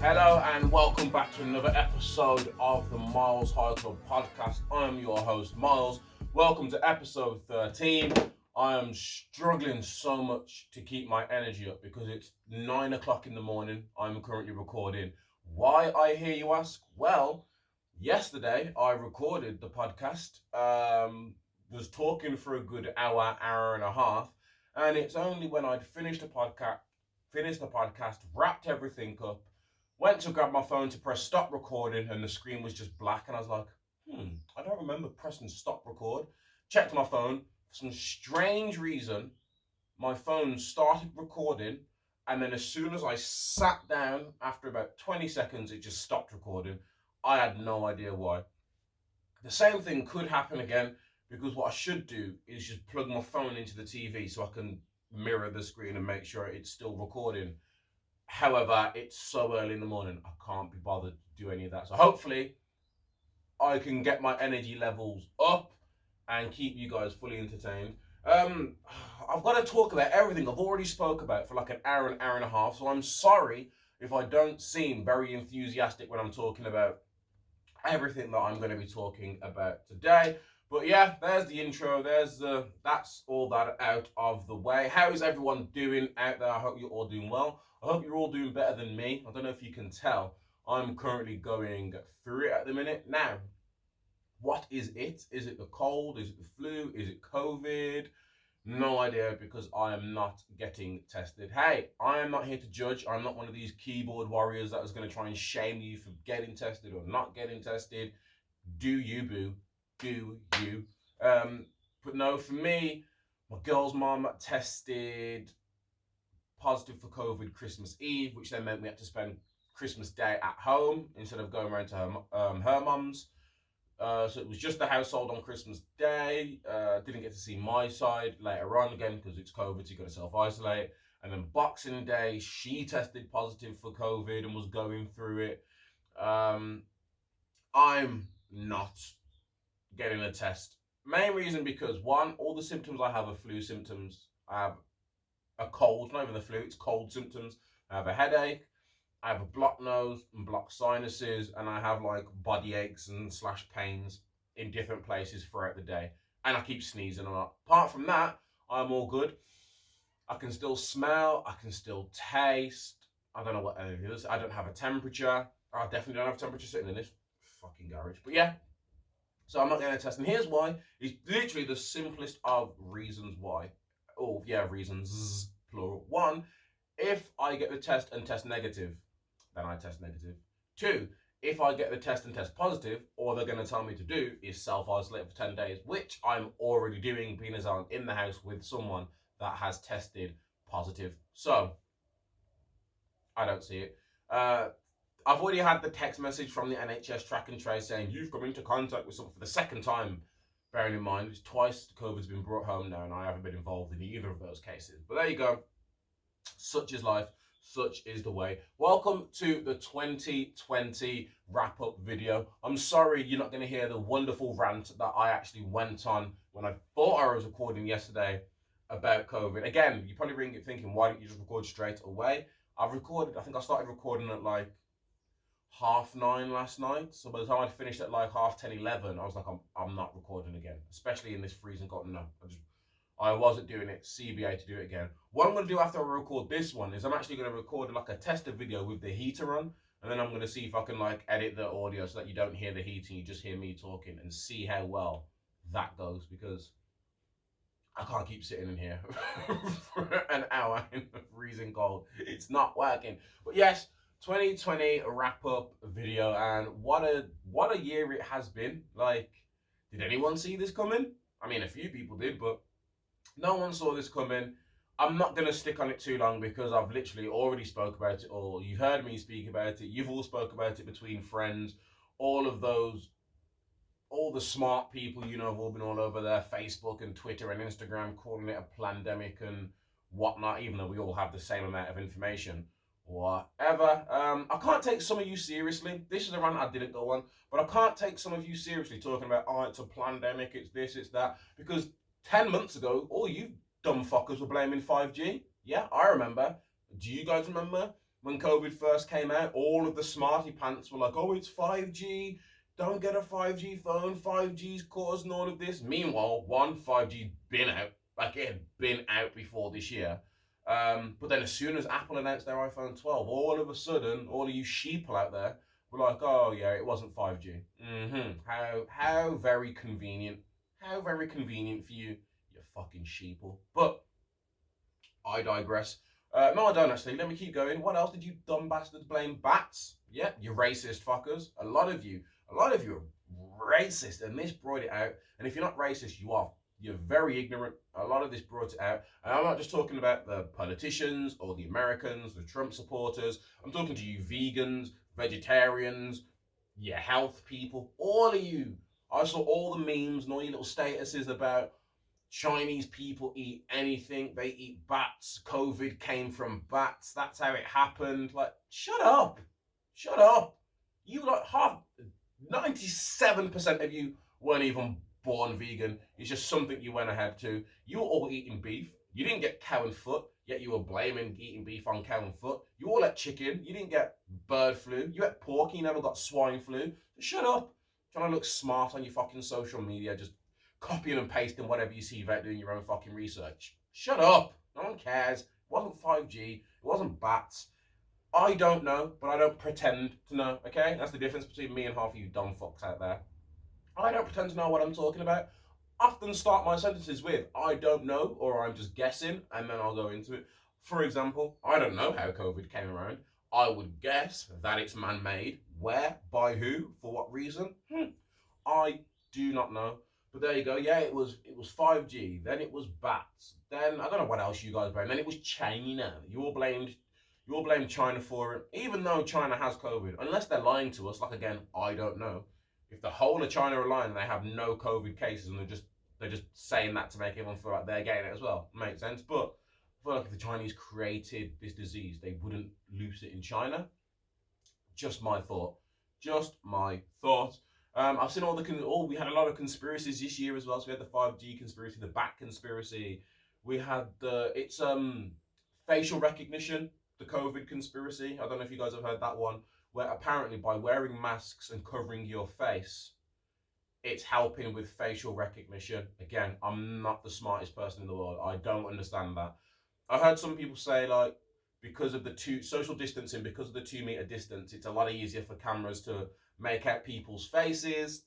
Hello and welcome back to another episode of the MylesHighClub podcast. I'm your host, Myles. Welcome to episode 13. I am struggling so much to keep my energy up because it's 9 o'clock in the morning. I'm currently recording. Why, I hear you ask? Well, yesterday I recorded the podcast, was talking for a good hour and a half, and it's only when I'd finished the podcast, wrapped everything up, went to grab my phone to press stop recording, and the screen was just black. And I was like, I don't remember pressing stop record. Checked my phone. For some strange reason, my phone started recording. And then as soon as I sat down, after about 20 seconds, it just stopped recording. I had no idea why. The same thing could happen again, because what I should do is just plug my phone into the TV so I can mirror the screen and make sure it's still recording. However, it's so early in the morning, I can't be bothered to do any of that. So hopefully I can get my energy levels up and keep you guys fully entertained. I've got to talk about everything I've already spoke about for like an hour and a half. So I'm sorry if I don't seem very enthusiastic when I'm talking about everything that I'm going to be talking about today. But yeah, there's the intro. That's all that out of the way. How is everyone doing out there? I hope you're all doing well. I hope you're all doing better than me. I don't know if you can tell. I'm currently going through it at the minute. Now, what is it? Is it the cold? Is it the flu? Is it COVID? No idea, because I am not getting tested. Hey, I am not here to judge. I'm not one of these keyboard warriors that is going to try and shame you for getting tested or not getting tested. Do you, boo? Do you? But no, for me, my girl's mom tested positive for COVID Christmas Eve, which then meant we had to spend Christmas Day at home instead of going around to her mum's. So it was just the household on Christmas Day. Didn't get to see my side later on again because it's COVID, so you got to self-isolate. And then Boxing Day, she tested positive for COVID and was going through it. I'm not getting a test. Main reason because, one, all the symptoms I have are flu symptoms. I have a cold, not even the flu, it's cold symptoms. I have a headache, I have a blocked nose and blocked sinuses, and I have like body aches and slash pains in different places throughout the day. And I keep sneezing a lot. Apart from that, I'm all good. I can still smell, I can still taste. I don't know what it is. I don't have a temperature. I definitely don't have a temperature sitting in this fucking garage. But yeah, so I'm not getting a test. And here's why. It's literally the simplest of reasons why. Oh, yeah, reasons, plural. One, if I get the test and test negative, then I test negative. Two, if I get the test and test positive, all they're going to tell me to do is self-isolate for 10 days, which I'm already doing, being as I'm in the house with someone that has tested positive. So, I don't see it. I've already had the text message from the NHS track and trace saying you've come into contact with someone for the second time. Bearing in mind, it's twice COVID's been brought home now, and I haven't been involved in either of those cases. But there you go. Such is life. Such is the way. Welcome to the 2020 wrap-up video. I'm sorry you're not going to hear the wonderful rant that I actually went on when I thought I was recording yesterday about COVID. Again, you're probably thinking, why don't you just record straight away? I think I started recording at like 9:30 last night. So by the time I finished at like 10:30, 11, I was like, I'm not recording again, especially in this freezing cold. No, I wasn't doing it. CBA to do it again. What I'm going to do after I record this one is I'm actually going to record like a tester video with the heater on, and then I'm going to see if I can like edit the audio so that you don't hear the heating, you just hear me talking, and see how well that goes, because I can't keep sitting in here for an hour in the freezing cold. It's not working. But yes, 2020 wrap-up video, and what a year it has been. Like, did anyone see this coming? I mean, a few people did, but no one saw this coming. I'm not going to stick on it too long because I've literally already spoke about it all. You've heard me speak about it. You've all spoke about it between friends. All the smart people, have all been all over their Facebook and Twitter and Instagram calling it a pandemic and whatnot, even though we all have the same amount of information. Whatever. I can't take some of you seriously. This is a rant I didn't go on, but I can't take some of you seriously talking about, it's a pandemic, it's this, it's that, because 10 months ago, all you dumb fuckers were blaming 5G. Yeah, I remember. Do you guys remember? when COVID first came out, all of the smarty pants were like, oh, it's 5G. Don't get a 5G phone. 5G's causing all of this. Meanwhile, 5G's been out. Like, it had been out before this year. But then as soon as Apple announced their iPhone 12, all of a sudden, all of you sheeple out there were like, oh, yeah, it wasn't 5G. How very convenient. How very convenient for you, you fucking sheeple. But I digress. No, I don't actually. Let me keep going. What else did you dumb bastards blame? Bats? Yeah, you racist fuckers. A lot of you are racist, and this brought it out. And if you're not racist, you're very ignorant. A lot of this brought it out. And I'm not just talking about the politicians or the Americans, the Trump supporters. I'm talking to you vegans, vegetarians, your health people, all of you. I saw all the memes and all your little statuses about Chinese people eat anything. They eat bats. COVID came from bats. That's how it happened. Like, shut up. Shut up. You like 97% of you weren't even born vegan. It's just something you went ahead to. You were all eating beef. You didn't get cow and foot, yet you were blaming eating beef on cow and foot. You all ate chicken. You didn't get bird flu. You ate pork. You never got swine flu. Shut up. Trying to look smart on your fucking social media, just copying and pasting whatever you see without doing your own fucking research. Shut up. No one cares. It wasn't 5G. It wasn't bats. I don't know, but I don't pretend to know, okay? That's the difference between me and half of you dumb fucks out there. I don't pretend to know what I'm talking about. Often start my sentences with, I don't know, or I'm just guessing, and then I'll go into it. For example, I don't know how COVID came around. I would guess that it's man-made. Where? By who? For what reason? I do not know. But there you go. Yeah, it was 5G. Then it was bats. Then I don't know what else you guys blamed. Then it was China. You all blamed China for it, even though China has COVID. Unless they're lying to us. Like, again, I don't know. If the whole of China are lying and they have no COVID cases and they're just saying that to make everyone feel like they're getting it as well, makes sense. But I feel like if the Chinese created this disease, they wouldn't loose it in China. Just my thought. Just my thought. I've seen we had a lot of conspiracies this year as well. So we had the 5G conspiracy, the bat conspiracy. We had it's facial recognition, the COVID conspiracy. I don't know if you guys have heard that one, where apparently by wearing masks and covering your face, it's helping with facial recognition. Again, I'm not the smartest person in the world. I don't understand that. I heard some people say, like, because of the social distancing, because of the 2 meter distance, it's a lot easier for cameras to make out people's faces.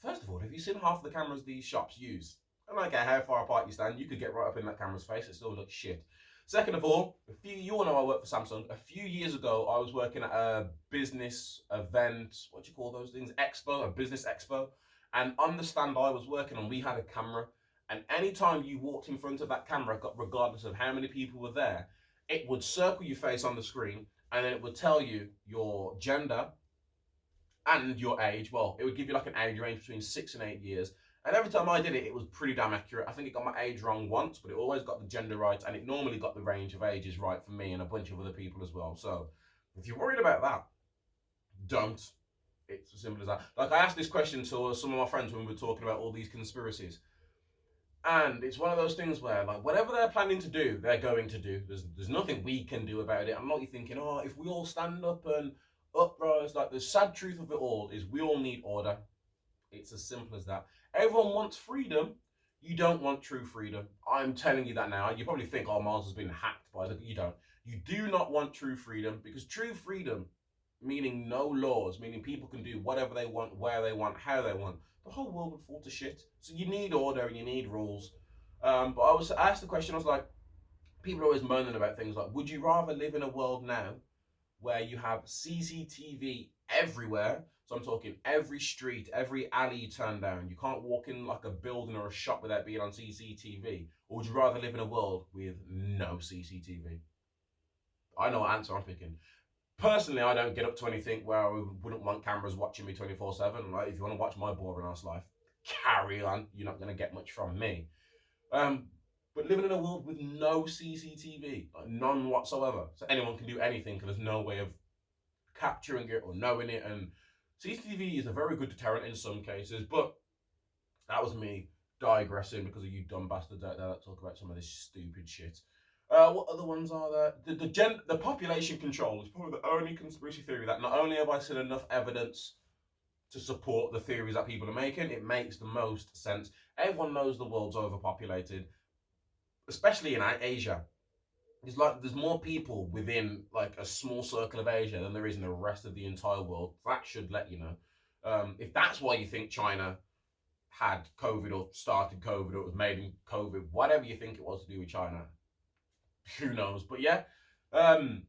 First of all, have you seen half the cameras these shops use? I don't care how far apart you stand, you could get right up in that camera's face, it still looks shit. Second of all, you all know I work for Samsung. A few years ago, I was working at a business event, what do you call those things? A business expo. And on the stand I was working on, we had a camera. And anytime you walked in front of that camera, regardless of how many people were there, it would circle your face on the screen, and then it would tell you your gender and your age. Well, it would give you like an age range between 6 and 8 years. And every time I did it, it was pretty damn accurate. I think it got my age wrong once, but it always got the gender right, and it normally got the range of ages right for me and a bunch of other people as well. So if you're worried about that, don't. It's as simple as that. Like, I asked this question to some of my friends when we were talking about all these conspiracies. And it's one of those things where, like, whatever they're planning to do, they're going to do. There's nothing we can do about it. I'm not thinking, oh, if we all stand up and uprise, like, the sad truth of it all is we all need order. It's as simple as that. Everyone wants freedom. You don't want true freedom. I'm telling you that now. You probably think, oh, Myles has been hacked by the... You don't. You do not want true freedom, because true freedom, meaning no laws, meaning people can do whatever they want, where they want, how they want, the whole world would fall to shit. So you need order and you need rules. But I asked the question, I was like, people are always moaning about things like, would you rather live in a world now where you have CCTV everywhere? So I'm talking every street, every alley you turn down. You can't walk in like a building or a shop without being on CCTV. Or would you rather live in a world with no CCTV? I know what answer I'm picking. Personally, I don't get up to anything where I wouldn't want cameras watching me 24/7. Like, if you want to watch my boring ass life, carry on. You're not going to get much from me. But living in a world with no CCTV, like none whatsoever, so anyone can do anything, and there's no way of capturing it or knowing it. And CCTV is a very good deterrent in some cases, but that was me digressing because of you dumb bastards out there that talk about some of this stupid shit. What other ones are there? The population control is probably the only conspiracy theory that not only have I seen enough evidence to support the theories that people are making, it makes the most sense. Everyone knows the world's overpopulated, especially in Asia. There's more people within like a small circle of Asia than there is in the rest of the entire world. That should let you know. If that's why you think China had COVID or started COVID or was made in COVID, whatever you think it was to do with China, who knows? But yeah, that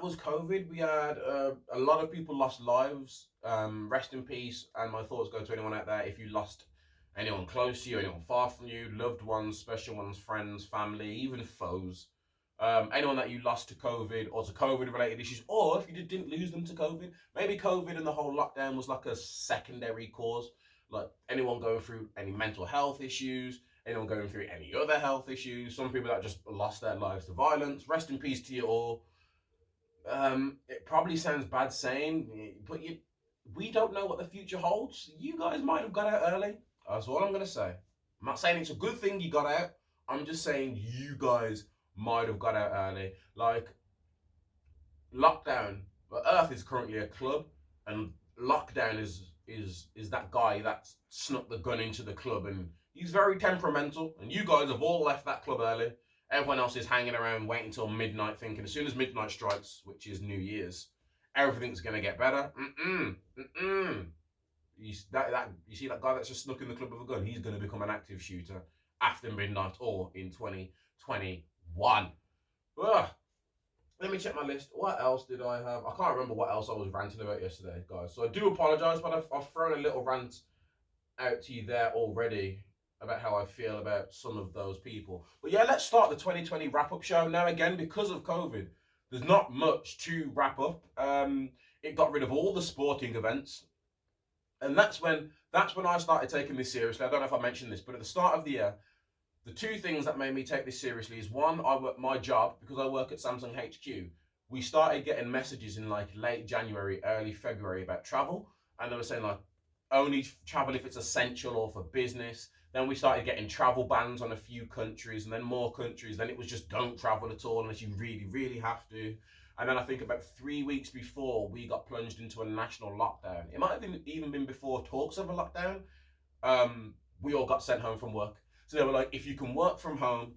was COVID. We had a lot of people lost lives. Rest in peace, and my thoughts go to anyone out there if you lost anyone close to you, anyone far from you, loved ones, special ones, friends, family, even foes. Anyone that you lost to COVID or to COVID related issues, or if you didn't lose them to COVID, maybe COVID and the whole lockdown was like a secondary cause. Like anyone going through any mental health issues, anyone going through any other health issues, some people that just lost their lives to violence. Rest in peace to you all. It probably sounds bad saying, but we don't know what the future holds. You guys might have got out early. That's all I'm going to say. I'm not saying it's a good thing you got out. I'm just saying you guys might have got out early. Like, lockdown. But Earth is currently a club, and lockdown is that guy that snuck the gun into the club, and he's very temperamental, and you guys have all left that club early. Everyone else is hanging around waiting until midnight thinking as soon as midnight strikes, which is New Year's, everything's going to get better. You see that guy that's just snuck in the club with a gun? He's going to become an active shooter after midnight or in 2021. Ugh. Let me check my list. What else did I have? I can't remember what else I was ranting about yesterday, guys. So I do apologise, but I've thrown a little rant out to you there already about how I feel about some of those people. But yeah, let's start the 2020 wrap-up show. Now again, because of COVID, there's not much to wrap up. It got rid of all the sporting events. And that's when I started taking this seriously. I don't know if I mentioned this, but at the start of the year, the two things that made me take this seriously is one, my job, because I work at Samsung HQ, we started getting messages in like late January, early February about travel. And they were saying like, only travel if it's essential or for business. Then we started getting travel bans on a few countries and then more countries. Then it was just don't travel at all unless you really, really have to. And then I think about 3 weeks before we got plunged into a national lockdown. It might have even been before talks of a lockdown. We all got sent home from work. So they were like, if you can work from home,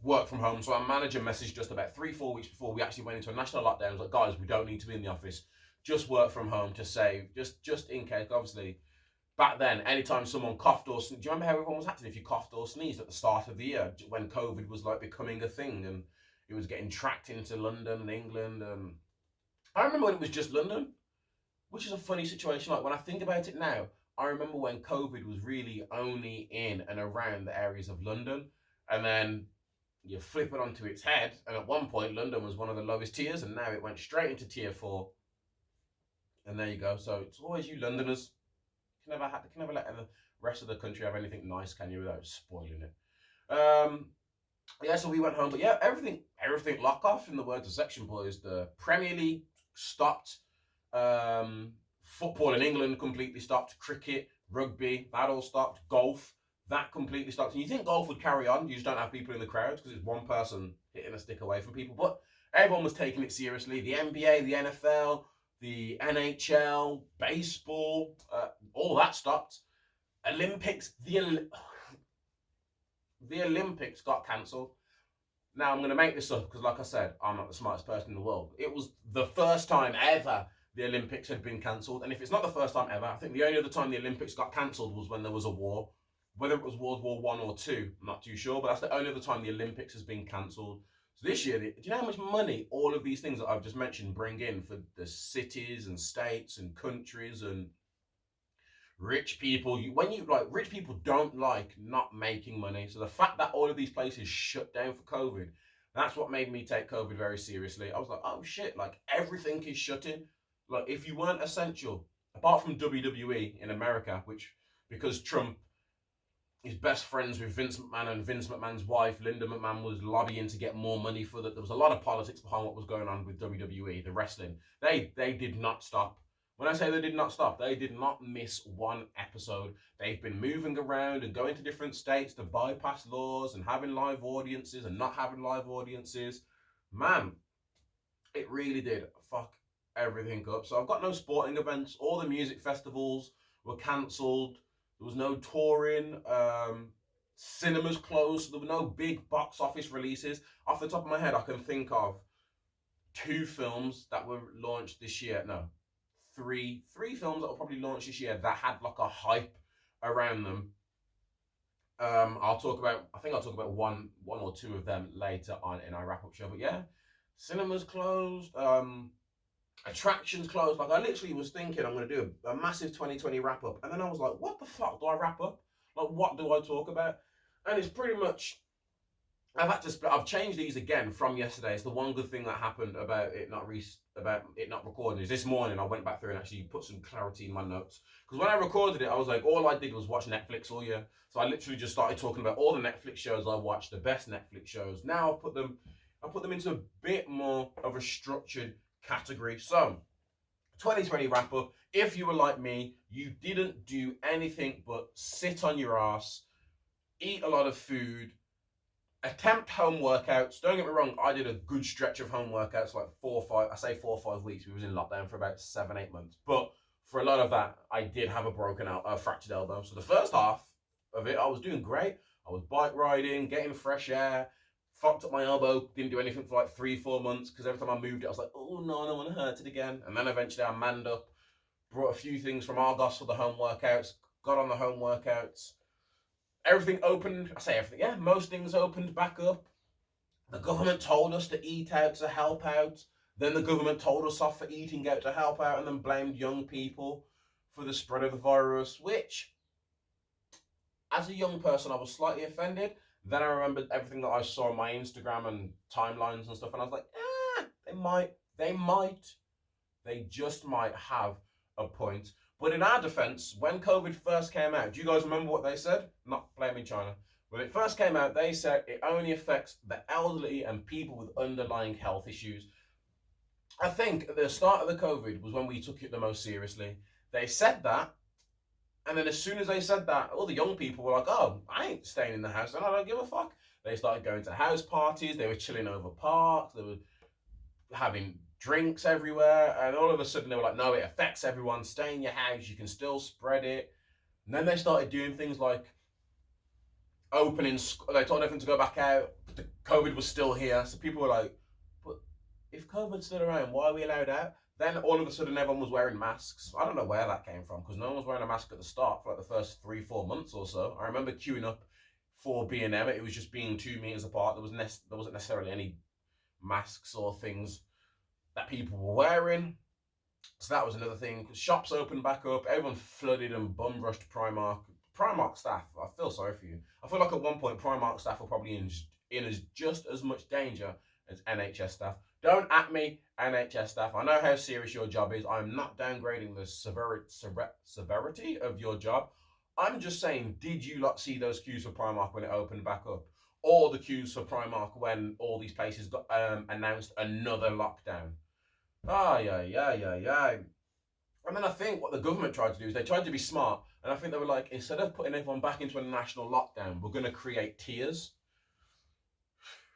work from home. So our manager messaged just about 3-4 weeks before we actually went into a national lockdown. I was like, guys, we don't need to be in the office. Just work from home to save, just in case. Obviously, back then, anytime someone coughed or sneezed, do you remember how everyone was acting if you coughed or sneezed at the start of the year when COVID was like becoming a thing and it was getting tracked into London and England? I remember when it was just London, which is a funny situation. Like when I think about it now, I remember when COVID was really only in and around the areas of London, and then you flip it onto its head, and at one point London was one of the lowest tiers, and now it went straight into tier 4. And there you go. So it's always you Londoners. Can never let the rest of the country have anything nice, can you, without spoiling it? Yeah, so we went home. But yeah, everything lock off, in the words of Section Boys. The Premier League stopped. Football in England completely stopped. Cricket, rugby, that all stopped. Golf, that completely stopped. And you think golf would carry on. You just don't have people in the crowds because it's one person hitting a stick away from people. But everyone was taking it seriously. The NBA, the NFL, the NHL, baseball, all that stopped. Olympics, the Olympics got cancelled. Now, I'm going to make this up because, like I said, I'm not the smartest person in the world. It was the first time ever the Olympics had been cancelled. And if it's not the first time ever, I think the only other time the Olympics got cancelled was when there was a war. Whether it was World War I or II, I'm not too sure. But that's the only other time the Olympics has been cancelled. So this year, do you know how much money all of these things that I've just mentioned bring in for the cities and states and countries and rich people? Rich people don't like not making money. So the fact that all of these places shut down for COVID, that's what made me take COVID very seriously. I was like, oh shit, like everything is shutting. Like if you weren't essential, apart from WWE in America, which because Trump is best friends with Vince McMahon, and Vince McMahon's wife, Linda McMahon, was lobbying to get more money for that. There was a lot of politics behind what was going on with WWE, the wrestling. They did not stop. When I say they did not stop, they did not miss one episode. They've been moving around and going to different states to bypass laws and having live audiences and not having live audiences. Man, it really did fuck everything up. So I've got no sporting events. All the music festivals were cancelled. There was no touring. Cinemas closed. So there were no big box office releases. Off the top of my head, I can think of 2 films that were launched this year. No, three films that were probably launched this year that had like a hype around them. I'll talk about one or two of them later on in our wrap-up show. But yeah, cinemas closed, attractions closed. Like I literally was thinking I'm going to do a massive 2020 wrap-up, and then I was like, what the fuck do I wrap up? Like, what do I talk about? And it's pretty much, I've changed these again from yesterday. It's the one good thing that happened about it not recording is this morning I went back through and actually put some clarity in my notes. Because when I recorded it, I was like, all I did was watch Netflix all year. So I literally just started talking about all the Netflix shows I watched, the best Netflix shows. Now I put them into a bit more of a structured category. So 2020 wrap up. If you were like me, you didn't do anything but sit on your ass, eat a lot of food, attempt home workouts. Don't get me wrong, I did a good stretch of home workouts, like 4 or 5 weeks. We was in lockdown for about 7-8 months. But for a lot of that, I did have a fractured elbow. So the first half of it, I was doing great. I was bike riding, getting fresh air, fucked up my elbow, didn't do anything for like 3-4 months because every time I moved it, I was like, oh no, I don't want to hurt it again. And then eventually I manned up, brought a few things from Argos for the home workouts, got on the home workouts. Everything opened. I say everything, yeah, most things opened back up. The government told us to eat out to help out. Then the government told us off for eating out to help out and then blamed young people for the spread of the virus, which, as a young person, I was slightly offended. Then I remembered everything that I saw on my Instagram and timelines and stuff, and I was like, they just might have a point. But in our defense, when COVID first came out, do you guys remember what they said? Not blaming China. When it first came out, they said it only affects the elderly and people with underlying health issues. I think at the start of the COVID was when we took it the most seriously. They said that, and then as soon as they said that, all the young people were like, oh, I ain't staying in the house, and I don't give a fuck. They started going to house parties, they were chilling over parks, they were having drinks everywhere, and all of a sudden they were like, no, it affects everyone, stay in your house, you can still spread it. And then they started doing things like they told everyone to go back out, but the COVID was still here, so people were like, but if COVID's still around, why are we allowed out? Then all of a sudden everyone was wearing masks. I don't know where that came from, because no one was wearing a mask at the start for like the first 3-4 months or so. I remember queuing up for B&M, it was just being 2 meters apart, there wasn't necessarily any masks or things that people were wearing. So that was another thing. Shops opened back up, everyone flooded and bum rushed Primark staff. I feel sorry for you. I feel like at one point Primark staff were probably in as just as much danger as NHS staff. Don't at me, NHS staff. I know how serious your job is. I'm not downgrading the severity of your job. I'm just saying, did you lot see those queues for Primark when it opened back up? Or the queues for Primark when all these places got announced another lockdown? Yeah. And then I think what the government tried to do is they tried to be smart. And I think they were like, instead of putting everyone back into a national lockdown, we're going to create tiers.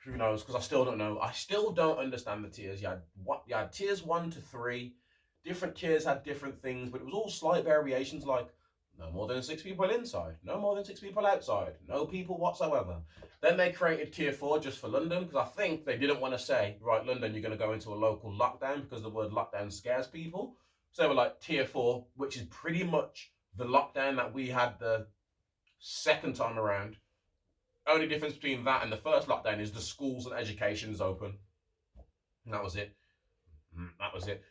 Who knows? Because I still don't know. I still don't understand the tiers. You had tiers 1 to 3. Different tiers had different things, but it was all slight variations like no more than 6 people inside, no more than 6 people outside, no people whatsoever. Then they created tier 4 just for London, because I think they didn't want to say, right, London, you're going to go into a local lockdown, because the word lockdown scares people. So they were like tier 4, which is pretty much the lockdown that we had the second time around. Only difference between that and the first lockdown is the schools and education is open. And that was it.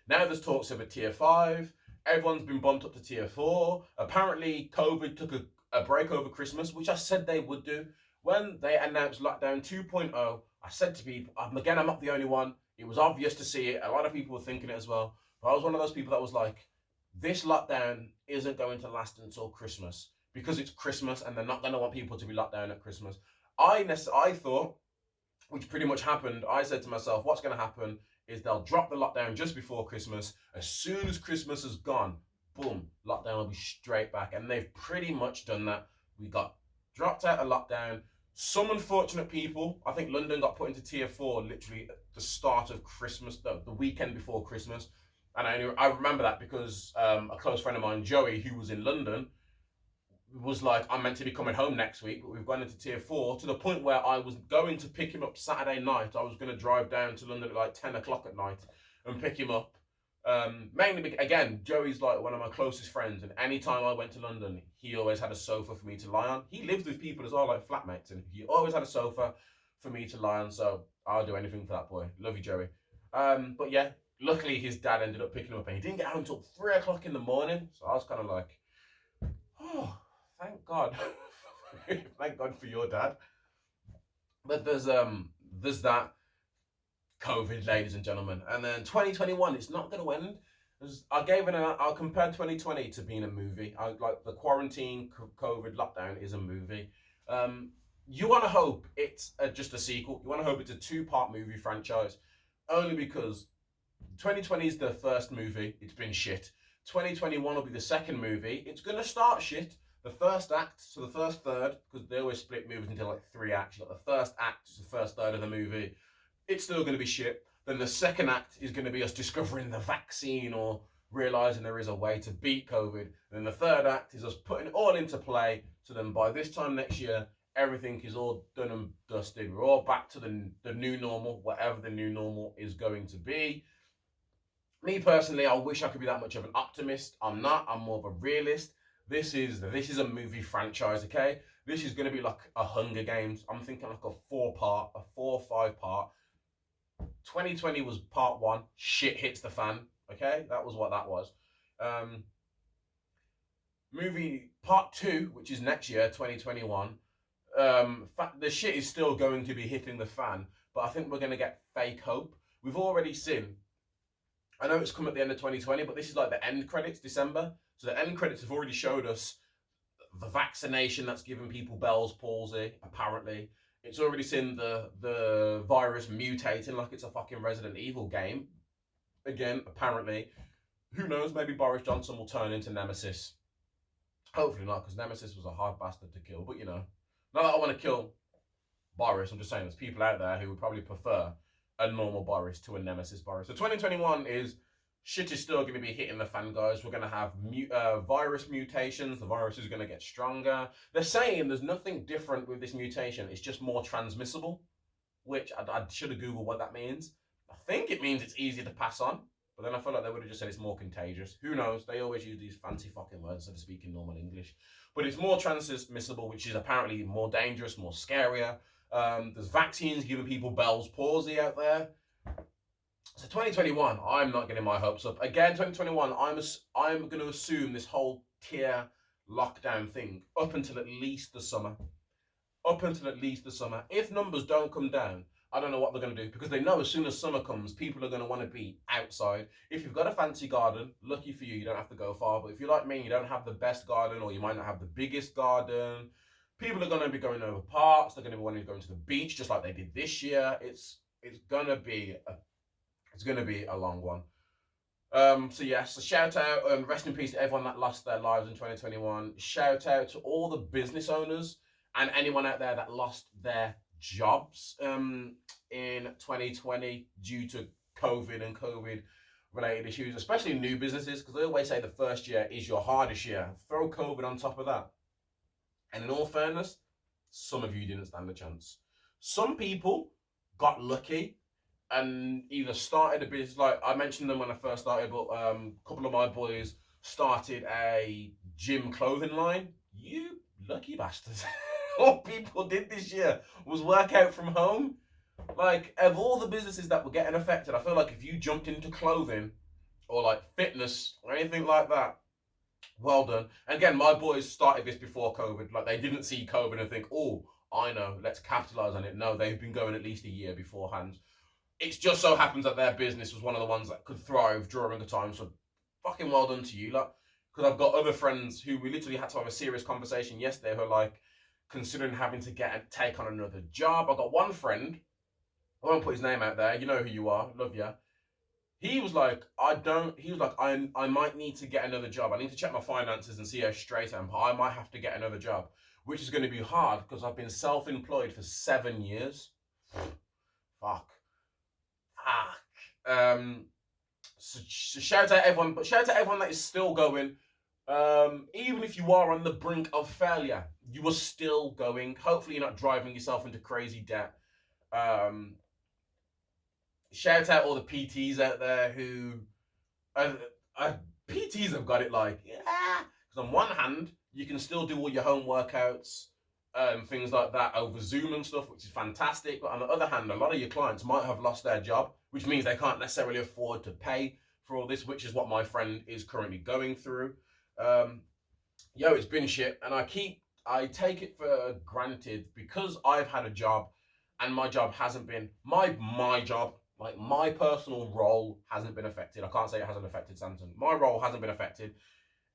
Now there's talks of a tier 5. Everyone's been bumped up to tier 4. Apparently, COVID took a break over Christmas, which I said they would do. When they announced lockdown 2.0, I said to people, again, I'm not the only one. It was obvious to see it. A lot of people were thinking it as well. But I was one of those people that was like, this lockdown isn't going to last until Christmas, because it's Christmas and they're not going to want people to be locked down at Christmas. I thought, which pretty much happened, I said to myself, what's going to happen is they'll drop the lockdown just before Christmas. As soon as Christmas is gone, boom, lockdown will be straight back. And they've pretty much done that. We got dropped out of lockdown. Some unfortunate people, I think London got put into tier 4 literally at the start of Christmas, the weekend before Christmas. And I remember that because a close friend of mine, Joey, who was in London, was like, I'm meant to be coming home next week, but we've gone into tier 4 to the point where I was going to pick him up Saturday night. I was going to drive down to London at like 10 o'clock at night and pick him up. Mainly, again, Joey's like one of my closest friends, and anytime I went to London, he always had a sofa for me to lie on. He lived with people as well, like flatmates, and he always had a sofa for me to lie on, so I'll do anything for that boy. Love you, Joey. But yeah, luckily his dad ended up picking him up, and he didn't get home until 3 o'clock in the morning, so I was kind of like, oh, thank God. Thank God for your dad. But there's that COVID, ladies and gentlemen. And then 2021, it's not going to end. I compared 2020 to being a movie. I like the quarantine, COVID, lockdown is a movie. You want to hope it's just a sequel. You want to hope it's a 2-part movie franchise. Only because 2020 is the first movie. It's been shit. 2021 will be the second movie. It's going to start shit. The first act, so the first third, because they always split movies into like 3 acts. Like the first act is the first third of the movie. It's still going to be shit. Then the second act is going to be us discovering the vaccine or realizing there is a way to beat COVID. And then the third act is us putting it all into play. So then by this time next year, everything is all done and dusted. We're all back to the new normal, whatever the new normal is going to be. Me personally, I wish I could be that much of an optimist. I'm not. I'm more of a realist. This is a movie franchise, okay? This is going to be like a Hunger Games. I'm thinking like a 4 or 5 part. 2020 was part 1. Shit hits the fan, okay? That was what that was. Movie part 2, which is next year, 2021. The shit is still going to be hitting the fan, but I think we're going to get fake hope. We've already seen, I know it's come at the end of 2020, but this is like the end credits, December. So the end credits have already showed us the vaccination that's giving people Bell's palsy, apparently. It's already seen the virus mutating like it's a fucking Resident Evil game. Again, apparently. Who knows, maybe Boris Johnson will turn into Nemesis. Hopefully not, because Nemesis was a hard bastard to kill. But, you know, not that I want to kill Boris. I'm just saying there's people out there who would probably prefer a normal Boris to a Nemesis Boris. So 2021 is... shit is still going to be hitting the fan, guys. We're going to have virus mutations. The virus is going to get stronger. They're saying there's nothing different with this mutation. It's just more transmissible, which I should have Googled what that means. I think it means it's easier to pass on, but then I feel like they would have just said it's more contagious. Who knows? They always use these fancy fucking words instead of speaking normal English. But it's more transmissible, which is apparently more dangerous, more scarier. There's vaccines giving people Bell's palsy out there. So 2021, I'm not getting my hopes up. Again, 2021, I'm going to assume this whole tier lockdown thing up until at least the summer. Up until at least the summer. If numbers don't come down, I don't know what they're going to do, because they know as soon as summer comes, people are going to want to be outside. If you've got a fancy garden, lucky for you, you don't have to go far. But if you're like me, you don't have the best garden, or you might not have the biggest garden, people are going to be going over parks. They're going to be wanting to go to the beach, just like they did this year. It's going to be a long one. So yes, a shout out and rest in peace to everyone that lost their lives in 2021. Shout out to all the business owners and anyone out there that lost their jobs in 2020 due to COVID and COVID related issues, especially new businesses, because they always say the first year is your hardest year. Throw COVID on top of that. And in all fairness, some of you didn't stand a chance. Some people got lucky and either started a business, like I mentioned them when I first started, but a couple of my boys started a gym clothing line. You lucky bastards. What people did this year was work out from home. Like, of all the businesses that were getting affected, I feel like if you jumped into clothing or like fitness or anything like that, well done. And again, my boys started this before COVID. Like, they didn't see COVID and think, oh, I know, let's capitalize on it. No, they've been going at least a year beforehand. It's just so happens that their business was one of the ones that could thrive during the time. So fucking well done to you. Like, because I've got other friends who we literally had to have a serious conversation yesterday who are like considering having to take on another job. I got one friend, I won't put his name out there, you know who you are, love you. He was like, I might need to get another job. I need to check my finances and see how straight I am. But I might have to get another job, which is going to be hard because I've been self-employed for 7 years. Fuck. Fuck. So shout out everyone, but shout out everyone that is still going. Even if you are on the brink of failure, you are still going. Hopefully, you're not driving yourself into crazy debt. Um, Shout out all the PTs out there who, uh, PTs have got it like, yeah. Because on one hand, you can still do all your home workouts, things like that over Zoom and stuff, which is fantastic. But on the other hand, a lot of your clients might have lost their job, which means they can't necessarily afford to pay for all this, which is what my friend is currently going through. It's been shit, and I take it for granted because I've had a job, and my job hasn't been my job. Like, my personal role hasn't been affected. I can't say it hasn't affected Samsung. My role hasn't been affected.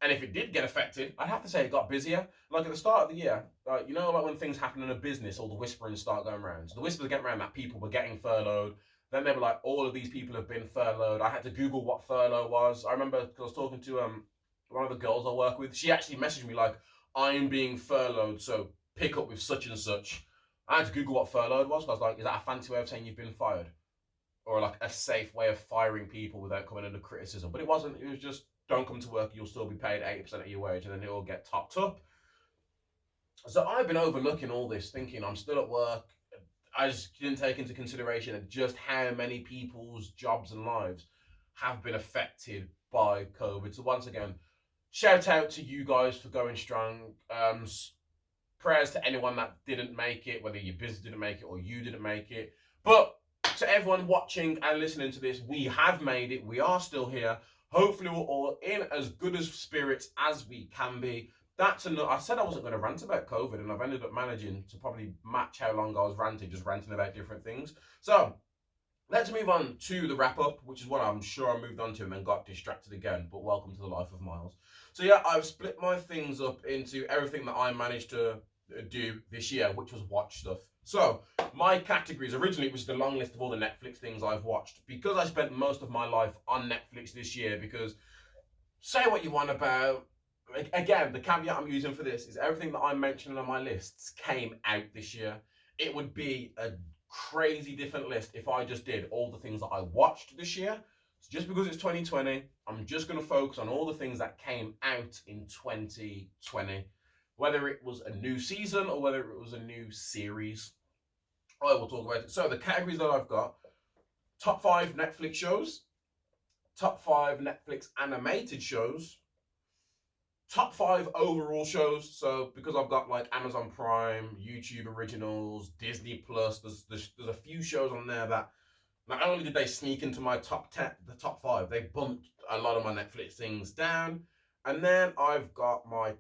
And if it did get affected, I'd have to say it got busier. Like, at the start of the year, like when things happen in a business, all the whisperings start going around. So the whispers get around that people were getting furloughed. Then they were like, all of these people have been furloughed. I had to Google what furlough was. I remember because I was talking to one of the girls I work with. She actually messaged me like, I'm being furloughed, so pick up with such and such. I had to Google what furloughed was. I was like, is that a fancy way of saying you've been fired? Or like a safe way of firing people without coming under criticism. But it wasn't. It was just, don't come to work, you'll still be paid 80% of your wage, and then it'll get topped up. So I've been overlooking all this, thinking I'm still at work. I just didn't take into consideration just how many people's jobs and lives have been affected by COVID. So once again, shout out to you guys for going strong. Prayers to anyone that didn't make it, whether your business didn't make it or you didn't make it. But to everyone watching and listening to this, we have made it. We are still here. Hopefully, we're all in as good as spirits as we can be. That's enough. I said I wasn't going to rant about COVID, and I've ended up managing to probably match how long I was ranting, just ranting about different things. So let's move on to the wrap up, which is what I'm sure I moved on to and then got distracted again. But welcome to the life of Myles. So yeah, I've split my things up into everything that I managed to do this year, which was watch stuff. So my categories, originally it was the long list of all the Netflix things I've watched, because I spent most of my life on Netflix this year. Because say what you want about, again, the caveat I'm using for this is everything that I'm mentioning on my lists came out this year. It would be a crazy different list if I just did all the things that I watched this year. So just because it's 2020, I'm just going to focus on all the things that came out in 2020. Whether it was a new season or whether it was a new series, I will talk about it. So the categories that I've got: top 5 Netflix shows, top 5 Netflix animated shows, top 5 overall shows. So because I've got like Amazon Prime, YouTube Originals, Disney Plus, there's a few shows on there that not only did they sneak into my top 10, the top 5, they bumped a lot of my Netflix things down. And then I've got my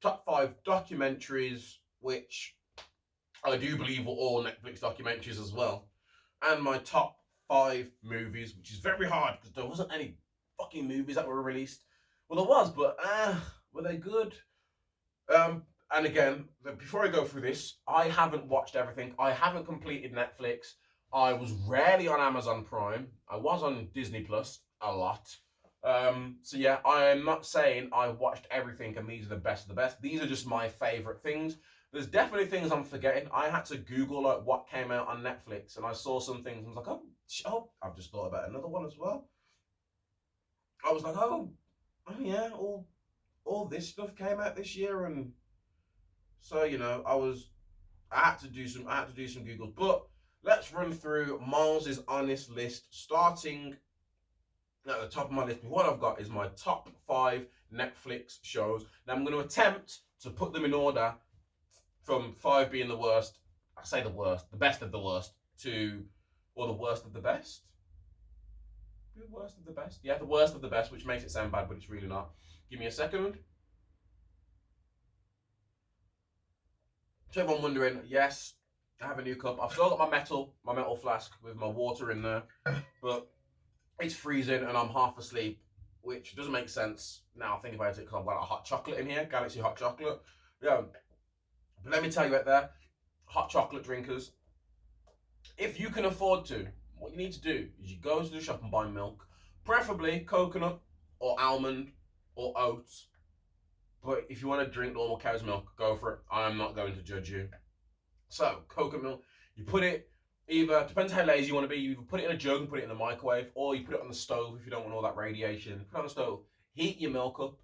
top 5 documentaries, which I do believe were all Netflix documentaries as well. And my top 5 movies, which is very hard because there wasn't any fucking movies that were released. Well, there was, but were they good? And again, before I go through this, I haven't watched everything. I haven't completed Netflix. I was rarely on Amazon Prime. I was on Disney Plus a lot. So yeah, I am not saying I watched everything and these are the best of the best. These are just my favorite things. There's definitely things I'm forgetting. I had to Google like what came out on Netflix, and I saw some things and I was like, oh, I've just thought about another one as well. I was like, oh yeah, all this stuff came out this year, and so I had to do some Googles. But let's run through Myles' honest list, starting at the top of my list. What I've got is my top 5 Netflix shows. Now I'm going to attempt to put them in order from 5 being the worst. I say the worst, the best of the worst, or the worst of the best. The worst of the best? Yeah, the worst of the best, which makes it sound bad, but it's really not. Give me a second. So everyone wondering, yes, I have a new cup. I've still got my metal flask with my water in there, but it's freezing and I'm half asleep, which doesn't make sense now I think about it because I've got a hot chocolate in here, Galaxy hot chocolate. Yeah, but let me tell you out there, hot chocolate drinkers, if you can afford to, what you need to do is you go to the shop and buy milk. Preferably coconut or almond or oats. But if you want to drink normal cow's milk, go for it. I'm not going to judge you. So, coconut milk, you put it either, depends how lazy you want to be, you either put it in a jug and put it in the microwave, or you put it on the stove if you don't want all that radiation. Put it on the stove, heat your milk up,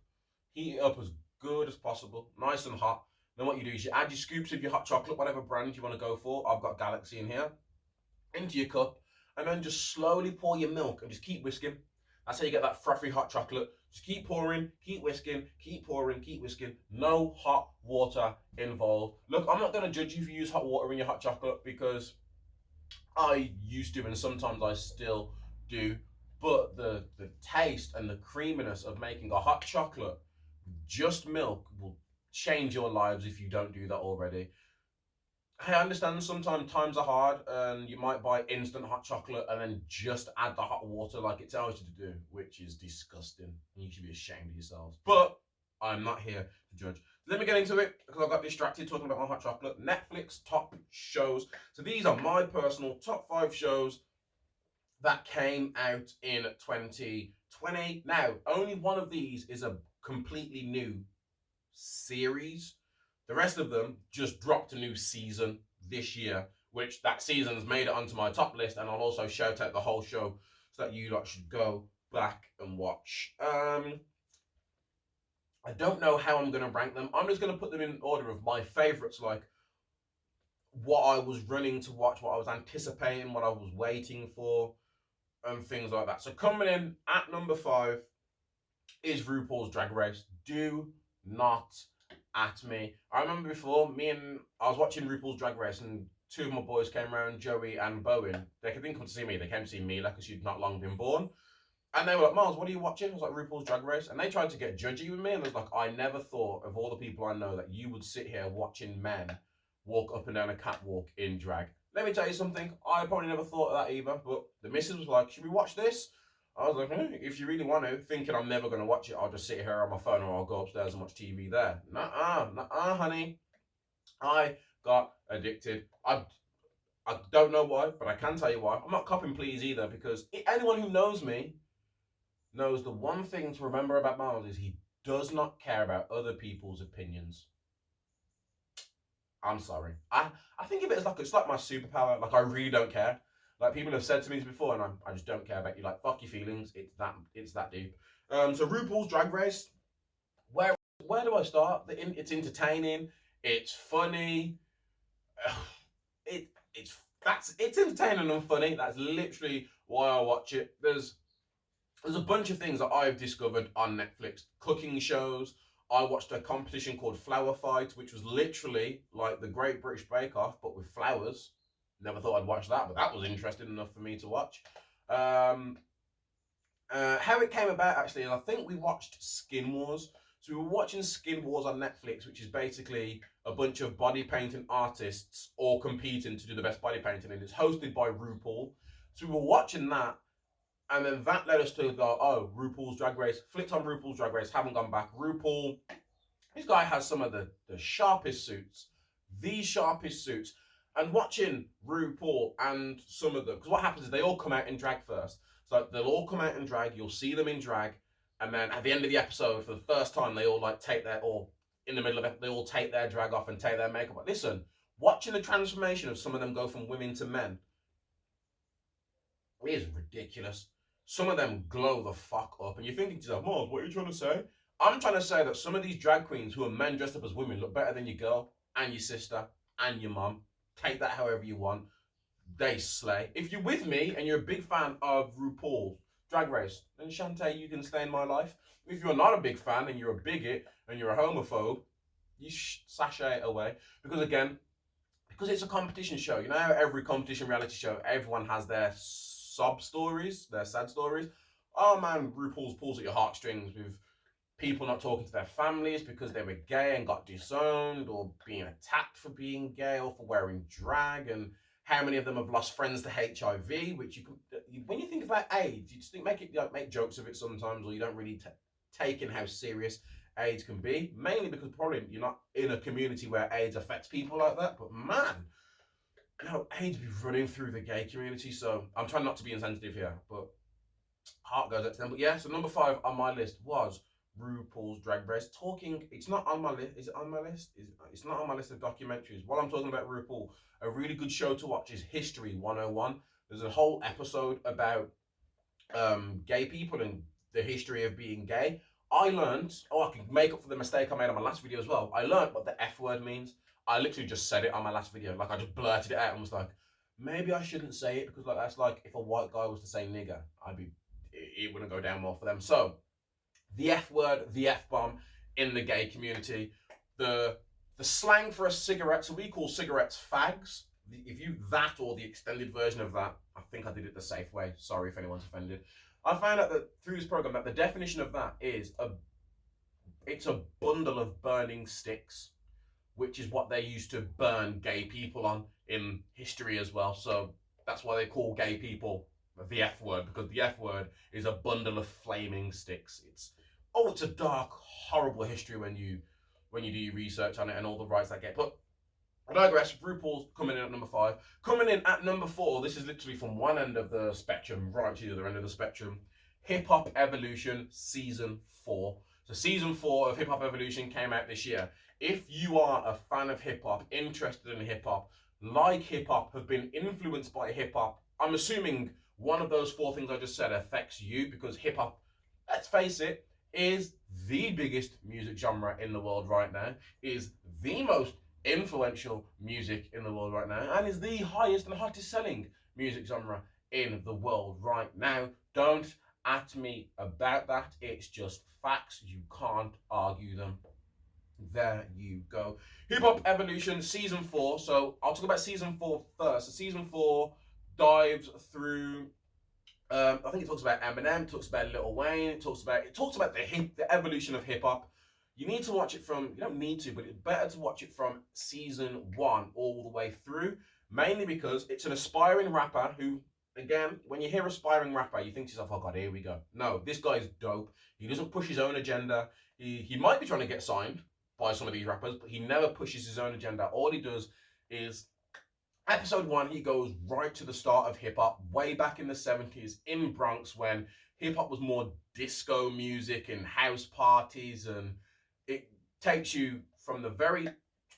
heat it up as good as possible, nice and hot. Then what you do is you add your scoops of your hot chocolate, whatever brand you want to go for. I've got Galaxy in here, into your cup, and then just slowly pour your milk and just keep whisking. That's how you get that frothy hot chocolate. Just keep pouring, keep whisking, keep pouring, keep whisking. No hot water involved. Look, I'm not going to judge you if you use hot water in your hot chocolate, because I used to and sometimes I still do. But the taste and the creaminess of making a hot chocolate with just milk will change your lives if you don't do that already. I understand sometimes times are hard and you might buy instant hot chocolate and then just add the hot water like it tells you to do, which is disgusting. You should be ashamed of yourselves. But I'm not here to judge. Let me get into it because I got distracted talking about my hot chocolate. Netflix top shows. So these are my personal top 5 shows that came out in 2020. Now, only one of these is a completely new series. The rest of them just dropped a new season this year, which that season's made it onto my top list, and I'll also shout out the whole show so that you lot should go back and watch. I don't know how I'm going to rank them. I'm just going to put them in order of my favourites, like what I was running to watch, what I was anticipating, what I was waiting for, and things like that. So coming in at number 5 is RuPaul's Drag Race. Do not at me. I remember before, I was watching RuPaul's Drag Race and 2 of my boys came around, Joey and Bowen. They didn't come to see me, they came to see Mila because she'd not long been born. And they were like, Myles, what are you watching? I was like, RuPaul's Drag Race. And they tried to get judgy with me, and I was like, I never thought of all the people I know that you would sit here watching men walk up and down a catwalk in drag. Let me tell you something, I probably never thought of that either, but the missus was like, should we watch this? I was like, if you really want to, thinking I'm never going to watch it, I'll just sit here on my phone or I'll go upstairs and watch TV there. Nuh-uh, honey. I got addicted. I don't know why, but I can tell you why. I'm not copping please either, because anyone who knows me knows the one thing to remember about Myles is he does not care about other people's opinions. I'm sorry. I think of it as like, it's like my superpower. Like, I really don't care. Like, people have said to me before, and I just don't care about you. Like, fuck your feelings. It's that deep. So RuPaul's Drag Race. Where do I start? It's entertaining. It's funny. It's entertaining and funny. That's literally why I watch it. There's a bunch of things that I've discovered on Netflix. Cooking shows. I watched a competition called Flower Fight, which was literally like the Great British Bake Off, but with flowers. Never thought I'd watch that, but that was interesting enough for me to watch. How it came about, actually, and I think we watched Skin Wars. So we were watching Skin Wars on Netflix, which is basically a bunch of body painting artists all competing to do the best body painting, and it's hosted by RuPaul. So we were watching that, and then that led us to go, oh, RuPaul's Drag Race. Flicked on RuPaul's Drag Race, haven't gone back. RuPaul, this guy has some of the sharpest suits. The sharpest suits. And watching RuPaul and some of them, because what happens is they all come out in drag first. So they'll all come out in drag, you'll see them in drag, and then at the end of the episode, for the first time, they all like take their, or in the middle of it, they all take their drag off and take their makeup off. Listen, watching the transformation of some of them go from women to men is ridiculous. Some of them glow the fuck up, and you're thinking to yourself, Myles, what are you trying to say? I'm trying to say that some of these drag queens who are men dressed up as women look better than your girl and your sister and your mum. Take that however you want. They slay. If you're with me and you're a big fan of RuPaul's Drag Race, then Shantae, you can stay in my life. If you're not a big fan and you're a bigot and you're a homophobe, you sashay away. Because again, because it's a competition show. You know how every competition reality show, everyone has their sob stories, their sad stories. Oh man, RuPaul's pulls at your heartstrings with people not talking to their families because they were gay and got disowned, or being attacked for being gay or for wearing drag, and how many of them have lost friends to HIV, which you can, when you think about AIDS, you just think make jokes of it sometimes, or you don't really take in how serious AIDS can be, mainly because probably you're not in a community where AIDS affects people like that. But man, you know, AIDS be running through the gay community, so I'm trying not to be insensitive here, but heart goes out to them. But yeah, so number 5 on my list was RuPaul's Drag Race. It's not on my list. Is it on my list? It's not on my list of documentaries. While I'm talking about RuPaul, a really good show to watch is History 101. There's a whole episode about gay people and the history of being gay. I learned, I can make up for the mistake I made on my last video as well. I learned what the F word means. I literally just said it on my last video. Like, I just blurted it out and was like, maybe I shouldn't say it, because like that's like if a white guy was to say nigger, it wouldn't go down well for them. So the F word, the F bomb in the gay community, the slang for a cigarette. So we call cigarettes fags. If you that or the extended version of that, I think I did it the safe way. Sorry if anyone's offended. I found out that through this program that the definition of that is it's a bundle of burning sticks, which is what they used to burn gay people on in history as well. So that's why they call gay people the F word, because the F word is a bundle of flaming sticks. It's a dark, horrible history when you do your research on it and all the rights that get put. I digress. RuPaul's coming in at number 5. Coming in at number 4, this is literally from one end of the spectrum right to the other end of the spectrum. Hip Hop Evolution Season 4. So Season 4 of Hip Hop Evolution came out this year. If you are a fan of hip hop, interested in hip hop, like hip hop, have been influenced by hip hop, I'm assuming one of those 4 things I just said affects you, because hip hop, let's face it, is the biggest music genre in the world right now, is the most influential music in the world right now, and is the highest and hottest selling music genre in the world right now. Don't at me about that. It's just facts. You can't argue them. There you go. Hip Hop Evolution Season 4. So I'll talk about Season 4 first. So Season 4 dives through I think it talks about Eminem, talks about Lil Wayne, it talks about the evolution of hip hop. You need to watch it from, you don't need to, but it's better to watch it from Season 1 all the way through, mainly because it's an aspiring rapper who, again, when you hear aspiring rapper, you think to yourself, oh God, here we go. No, this guy's dope. He doesn't push his own agenda. He might be trying to get signed by some of these rappers, but he never pushes his own agenda. All he does is, episode 1, he goes right to the start of hip-hop, way back in the 70s in Bronx, when hip-hop was more disco music and house parties, and it takes you from the very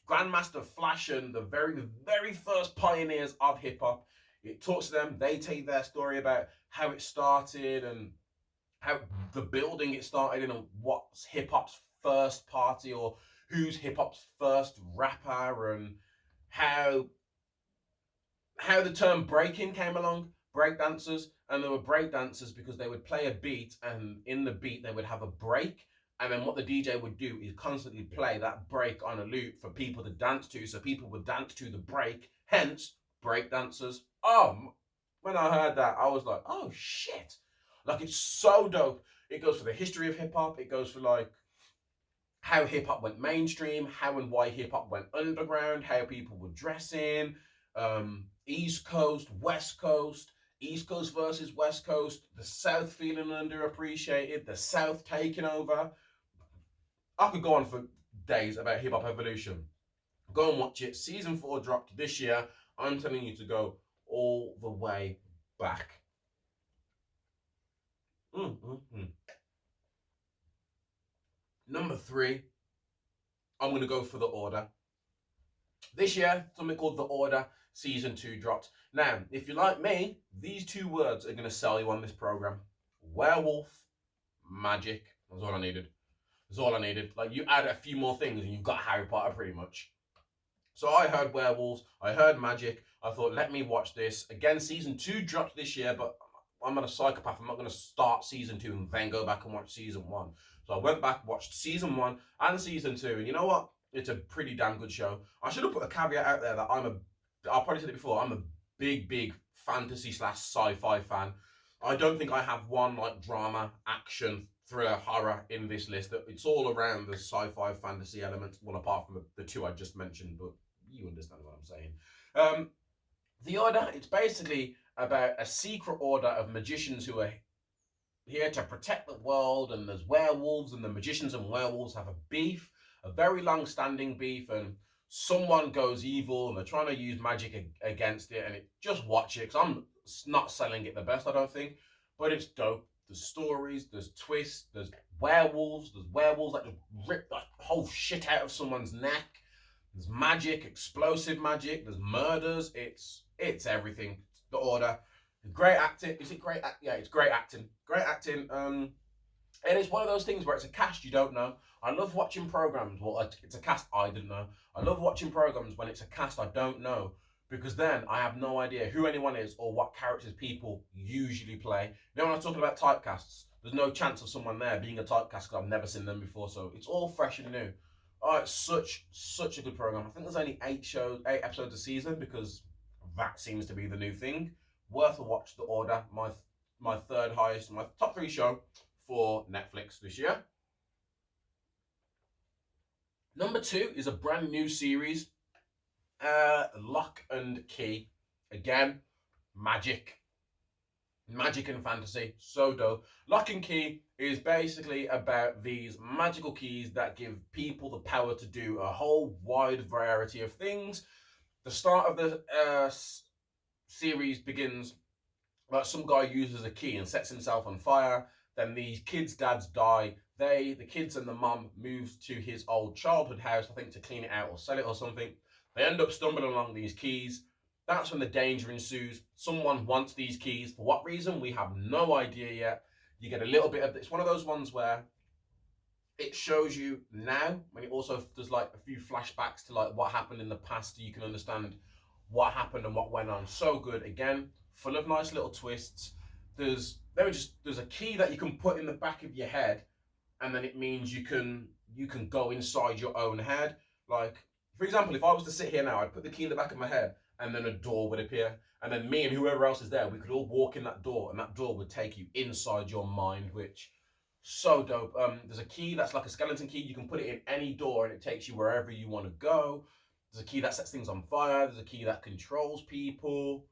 Grandmaster Flash and the very first pioneers of hip-hop. It talks to them, they tell you their story about how it started and how the building it started in, and what's hip-hop's first party, or who's hip-hop's first rapper, and how the term breaking came along, breakdancers, and there were breakdancers because they would play a beat, and in the beat they would have a break, and then what the DJ would do is constantly play that break on a loop for people to dance to, so people would dance to the break, hence breakdancers. When I heard that, I was like, oh shit, like, it's so dope. It goes for the history of hip-hop, it goes for like how hip-hop went mainstream, how and why hip-hop went underground, how people were dressing, East Coast, West Coast, East Coast versus West Coast, the South feeling underappreciated, the South taking over. I could go on for days about Hip Hop Evolution. Go and watch it. Season 4 dropped this year. I'm telling you to go all the way back. Number 3, I'm going to go for The Order. This year, something called The Order Season 2 dropped. Now, if you're like me, these 2 words are going to sell you on this program. Werewolf, magic. That's all I needed. That's all I needed. Like, you add a few more things and you've got Harry Potter pretty much. So I heard werewolves, I heard magic. I thought, let me watch this. Again, Season 2 dropped this year, but I'm not a psychopath. I'm not going to start Season 2 and then go back and watch Season 1. So I went back, watched Season 1 and Season 2. And you know what? It's a pretty damn good show. I should have put a caveat out there that I've probably said it before, I'm a big fantasy / sci-fi fan. I don't think I have one like drama, action, thriller, horror in this list. It's all around the sci-fi fantasy elements, well, apart from the 2 I just mentioned, but you understand what I'm saying. The Order, it's basically about a secret order of magicians who are here to protect the world, and there's werewolves, and the magicians and werewolves have a beef, a very long-standing beef, and someone goes evil and they're trying to use magic against it, and just watch it, because I'm not selling it the best, I don't think, but it's dope. There's stories, there's twists, there's werewolves that just rip the whole shit out of someone's neck. There's magic, explosive magic, there's murders, it's everything. The Order. Great acting. Is it great? Yeah, it's great acting. Great acting. And it's one of those things where it's a cast you don't know. I love watching programs. Well, it's a cast I didn't know. I love watching programs when it's a cast I don't know, because then I have no idea who anyone is or what characters people usually play. You know, when I'm talking about typecasts, there's no chance of someone there being a typecast because I've never seen them before. So it's all fresh and new. Oh, it's such a good program. I think there's only 8 episodes a season, because that seems to be the new thing. Worth a watch. The Order. My third highest, my top 3 show for Netflix this year. Number 2 is a brand new series, Lock and Key. Again, magic and fantasy, so dope. Lock and Key is basically about these magical keys that give people the power to do a whole wide variety of things. The start of the series begins like some guy uses a key and sets himself on fire. Then the kids' dads die. The kids and the mum move to his old childhood house, I think, to clean it out or sell it or something. They end up stumbling along these keys. That's when the danger ensues. Someone wants these keys. For what reason? We have no idea yet. You get a little bit of, it's one of those ones where it shows you now, when it also does like a few flashbacks to like what happened in the past, so you can understand what happened and what went on. So good. Again, full of nice little twists. There's a key that you can put in the back of your head, and then it means you can go inside your own head. Like, for example, if I was to sit here now, I'd put the key in the back of my head, and then a door would appear, and then me and whoever else is there, we could all walk in that door, and that door would take you inside your mind, which so dope. There's a key that's like a skeleton key. You can put it in any door, and it takes you wherever you want to go. There's a key that sets things on fire. There's a key that controls people.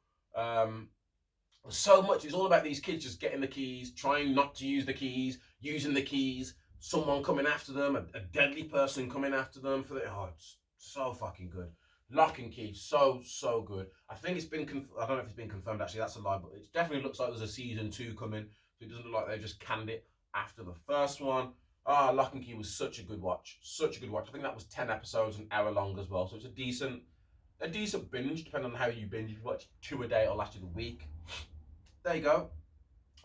So much. It's all about these kids just getting the keys, trying not to use the keys, using the keys, someone coming after them, a deadly person coming after them. It's so fucking good. Lock and Key, so good. I think it's been, I don't know if it's been confirmed actually, that's a lie, but it definitely looks like there's a season 2 coming, so it doesn't look like they just canned it after the first one. Lock and Key was such a good watch. I think that was 10 episodes, an hour long as well, so it's a decent binge, depending on how you binge. If you watch 2 a day, it'll last you the week. There you go.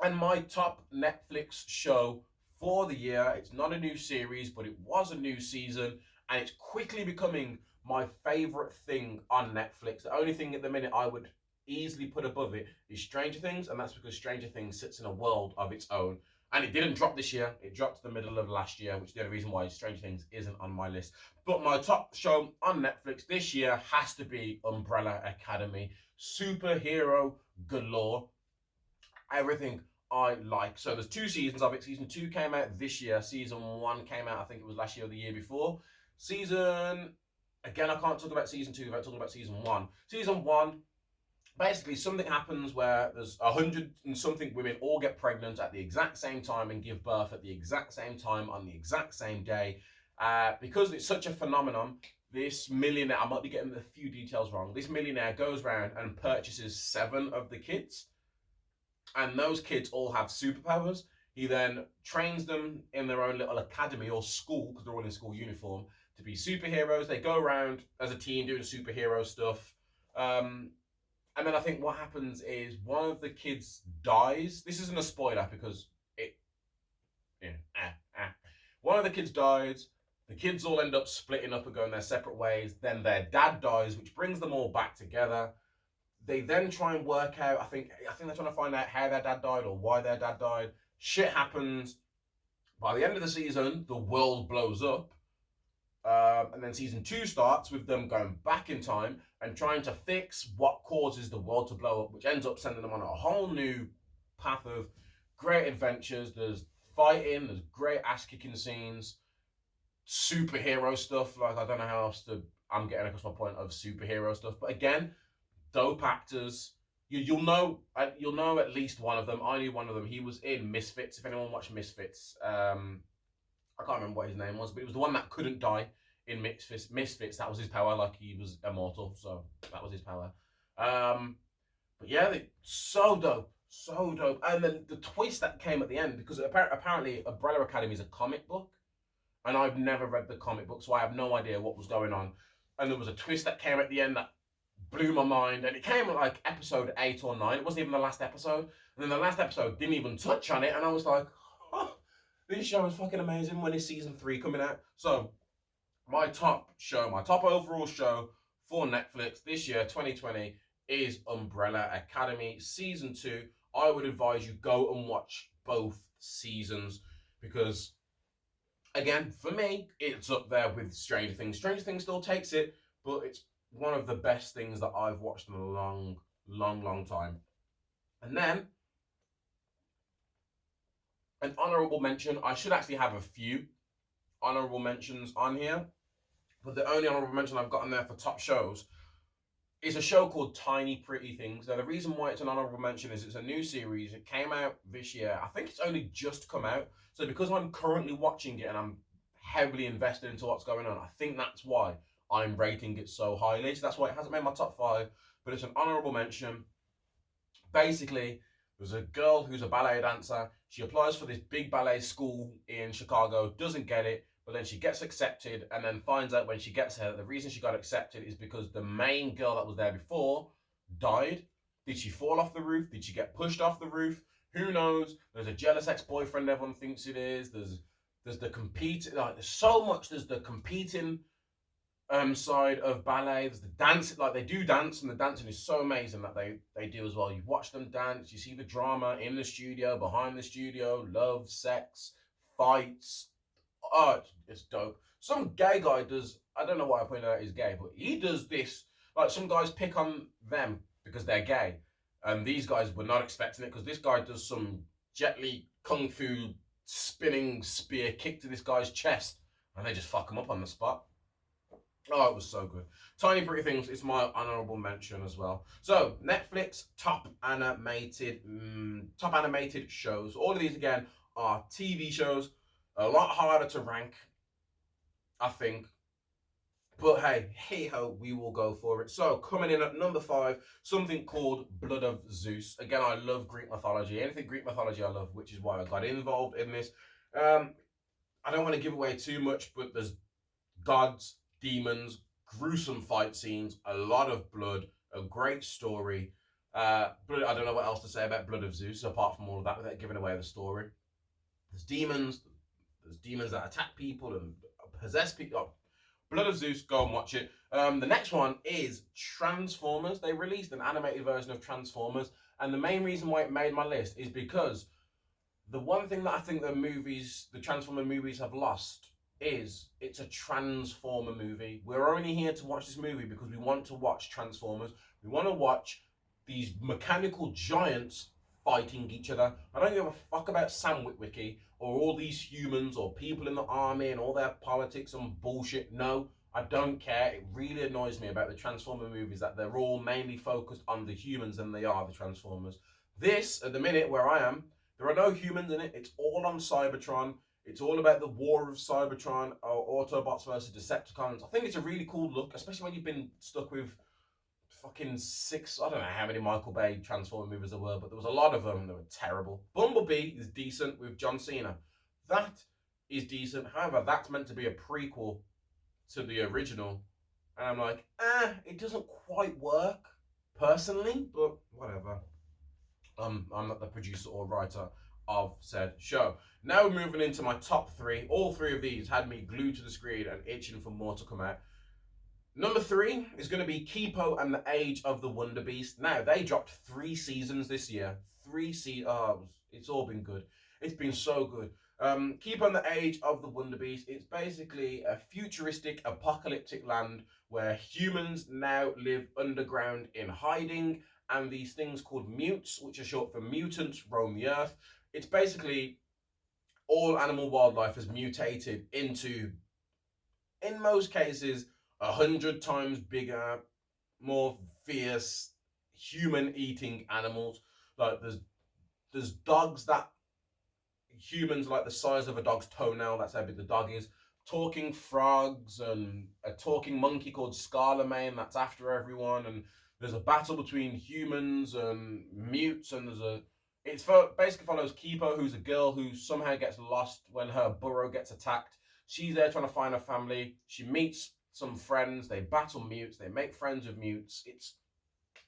And my top Netflix show for the year, it's not a new series, but it was a new season, and it's quickly becoming my favorite thing on Netflix. The only thing at the minute I would easily put above it is Stranger Things, and that's because Stranger Things sits in a world of its own. And it didn't drop this year, it dropped the middle of last year, which is the other reason why Stranger Things isn't on my list. But my top show on Netflix this year has to be Umbrella Academy. Superhero galore. Everything I like. So there's 2 seasons of it. Season 2 came out this year. Season 1 came out, I think it was last year or the year before. Again, I can't talk about season 2 without talking about season 1. Season 1, basically something happens where there's 100 and something women all get pregnant at the exact same time and give birth at the exact same time on the exact same day. Because it's such a phenomenon, this millionaire, I might be getting a few details wrong, this millionaire goes around and purchases 7 of the kids. And those kids all have superpowers. He then trains them in their own little academy or school, because they're all in school uniform, to be superheroes. They go around as a team doing superhero stuff. And then I think what happens is one of the kids dies. This isn't a spoiler because one of the kids dies. The kids all end up splitting up and going their separate ways. Then their dad dies, which brings them all back together. They then try and work out, I think they're trying to find out how their dad died or why their dad died. Shit happens. By the end of the season, the world blows up. And then season 2 starts with them going back in time and trying to fix what causes the world to blow up, which ends up sending them on a whole new path of great adventures. There's fighting, there's great ass-kicking scenes, superhero stuff. Like, I don't know how else I'm getting across my point of superhero stuff. But again, dope actors. You'll know at least one of them. I knew one of them. He was in Misfits. If anyone watched Misfits, I can't remember what his name was, but it was the one that couldn't die in Misfits. That was his power. Like, he was immortal, so that was his power. But yeah, so dope. So dope. And then the twist that came at the end, because apparently Umbrella Academy is a comic book, and I've never read the comic book, so I have no idea what was going on. And there was a twist that came at the end that blew my mind, and it came at like episode 8 or 9. It wasn't even the last episode, and then the last episode didn't even touch on it, and I was like, oh, this show is fucking amazing. When is season 3 coming out? So my top show, my top overall show for Netflix this year, 2020, is Umbrella Academy season 2. I would advise you go and watch both seasons because, again, for me, it's up there with Stranger Things. Stranger Things still takes it, but it's one of the best things that I've watched in a long, long, long time. And then, an honorable mention. I should actually have a few honorable mentions on here, but the only honorable mention I've got on there for top shows is a show called Tiny Pretty Things. Now, the reason why it's an honorable mention is it's a new series. It came out this year. I think it's only just come out. So because I'm currently watching it and I'm heavily invested into what's going on, I think that's why I'm rating it so highly. So that's why it hasn't made my top 5, but it's an honorable mention. Basically, there's a girl who's a ballet dancer. She applies for this big ballet school in Chicago, doesn't get it, but then she gets accepted, and then finds out when she gets here that the reason she got accepted is because the main girl that was there before died. Did she fall off the roof? Did she get pushed off the roof? Who knows? There's a jealous ex-boyfriend everyone thinks it is. There's the compete, like there's so much. There's the competing side of ballet. There's the dance, like they do dance, and the dancing is so amazing that they do as well. You watch them dance, you see the drama in the studio, behind the studio, love, sex, fights. Oh, it's dope. Some gay guy does, I don't know why I pointed out he's gay, but he does this. Like some guys pick on them because they're gay, and these guys were not expecting it because this guy does some Jet Li kung fu spinning spear kick to this guy's chest, and they just fuck him up on the spot. Oh, it was so good. Tiny Pretty Things is my honorable mention as well. So Netflix top animated shows. All of these again are TV shows. A lot harder to rank, I think. But hey ho, we will go for it. So coming in at number 5, something called Blood of Zeus. Again, I love Greek mythology. Anything Greek mythology I love, which is why I got involved in this. I don't want to give away too much, but there's gods, demons, gruesome fight scenes, a lot of blood, a great story. But I don't know what else to say about Blood of Zeus apart from all of that without giving away the story. There's demons that attack people and possess people. Oh, Blood of Zeus, go and watch it. The next one is Transformers. They released an animated version of Transformers, and the main reason why it made my list is because the one thing that I think the Transformer movies have lost is it's a Transformer movie. We're only here to watch this movie because we want to watch Transformers. We want to watch these mechanical giants fighting each other. I don't give a fuck about Sam Witwicky or all these humans or people in the army and all their politics and bullshit. No, I don't care. It really annoys me about the Transformer movies that they're all mainly focused on the humans than they are the Transformers. This, at the minute where I am, there are no humans in it. It's all on Cybertron. It's all about the war of Cybertron, or Autobots versus Decepticons. I think it's a really cool look, especially when you've been stuck with fucking 6, I don't know how many Michael Bay Transformer movies there were, but there was a lot of them and they were terrible. Bumblebee is decent with John Cena. That is decent. However, that's meant to be a prequel to the original. And I'm like, it doesn't quite work, personally, but whatever. I'm not the producer or writer of said show. Now we're moving into my top 3. All 3 of these had me glued to the screen and itching for more to come out. Number 3 is going to be Kipo and the Age of the Wonder Beast. Now, they dropped 3 seasons this year. 3 seasons. It's all been good. It's been so good. Kipo and the Age of the Wonder Beast. It's basically a futuristic, apocalyptic land where humans now live underground in hiding, and these things called mutes, which are short for mutants, roam the earth. It's basically all animal wildlife has mutated into, in most cases, 100 times bigger, more fierce, human-eating animals. Like there's dogs that humans like the size of a dog's toenail. That's how big the dog is. Talking frogs and a talking monkey called Scarlemagne that's after everyone. And there's a battle between humans and mutes, and there's a basically follows Kipo, who's a girl who somehow gets lost when her burrow gets attacked. She's there trying to find her family. She meets some friends. They battle mutes. They make friends with mutes. It's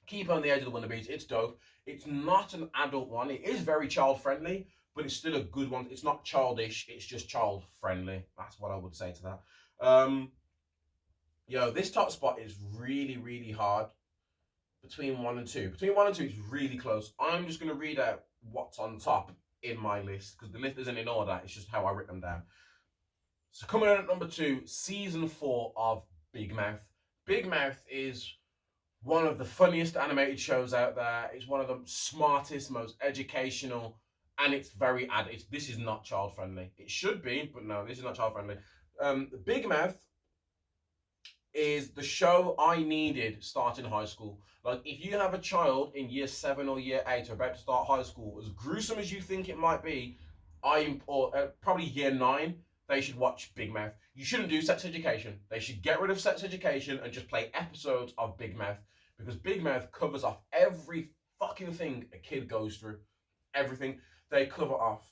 Kipo on the Edge of the Wannabees. It's dope. It's not an adult one. It is very child friendly, but it's still a good one. It's not childish. It's just child friendly. That's what I would say to that. This top spot is really, really hard between 1 and 2. Between 1 and 2 is really close. I'm just going to read out what's on top in my list because the list isn't in order. It's just how I write them down. So coming in at number 2, season 4 of Big Mouth. Big Mouth is one of the funniest animated shows out there. It's one of the smartest, most educational, and it's very this is not child friendly. It should be, but no, this is not child friendly. Big Mouth is the show I needed starting high school. Like, if you have a child in year 7 or year 8 or about to start high school, as gruesome as you think it might be, probably year 9, they should watch Big Mouth. You shouldn't do sex education. They should get rid of sex education and just play episodes of Big Mouth, because Big Mouth covers off every fucking thing a kid goes through. Everything. They cover off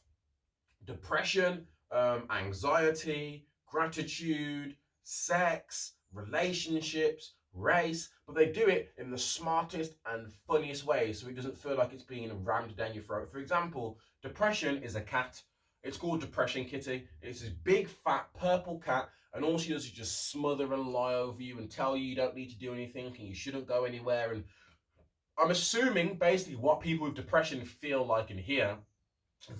depression, anxiety, gratitude, sex, relationships, race, but they do it in the smartest and funniest way, so it doesn't feel like it's being rammed down your throat. For example, depression is a cat. It's called Depression Kitty. It's this big, fat, purple cat, and all she does is just smother and lie over you and tell you don't need to do anything and you shouldn't go anywhere. And I'm assuming basically what people with depression feel like in here,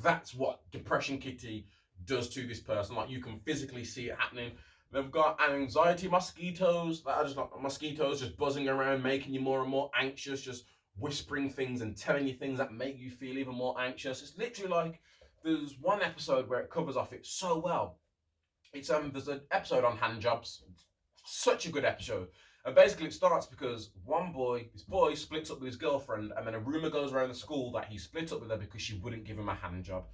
that's what Depression Kitty does to this person. Like, you can physically see it happening. They've got anxiety mosquitoes that are just like mosquitoes just buzzing around, making you more and more anxious, just whispering things and telling you things that make you feel even more anxious. It's literally like, there's one episode where it covers off it so well. It's there's an episode on hand jobs. Such a good episode. And basically it starts because this boy splits up with his girlfriend, and then a rumor goes around the school that he split up with her because she wouldn't give him a hand job.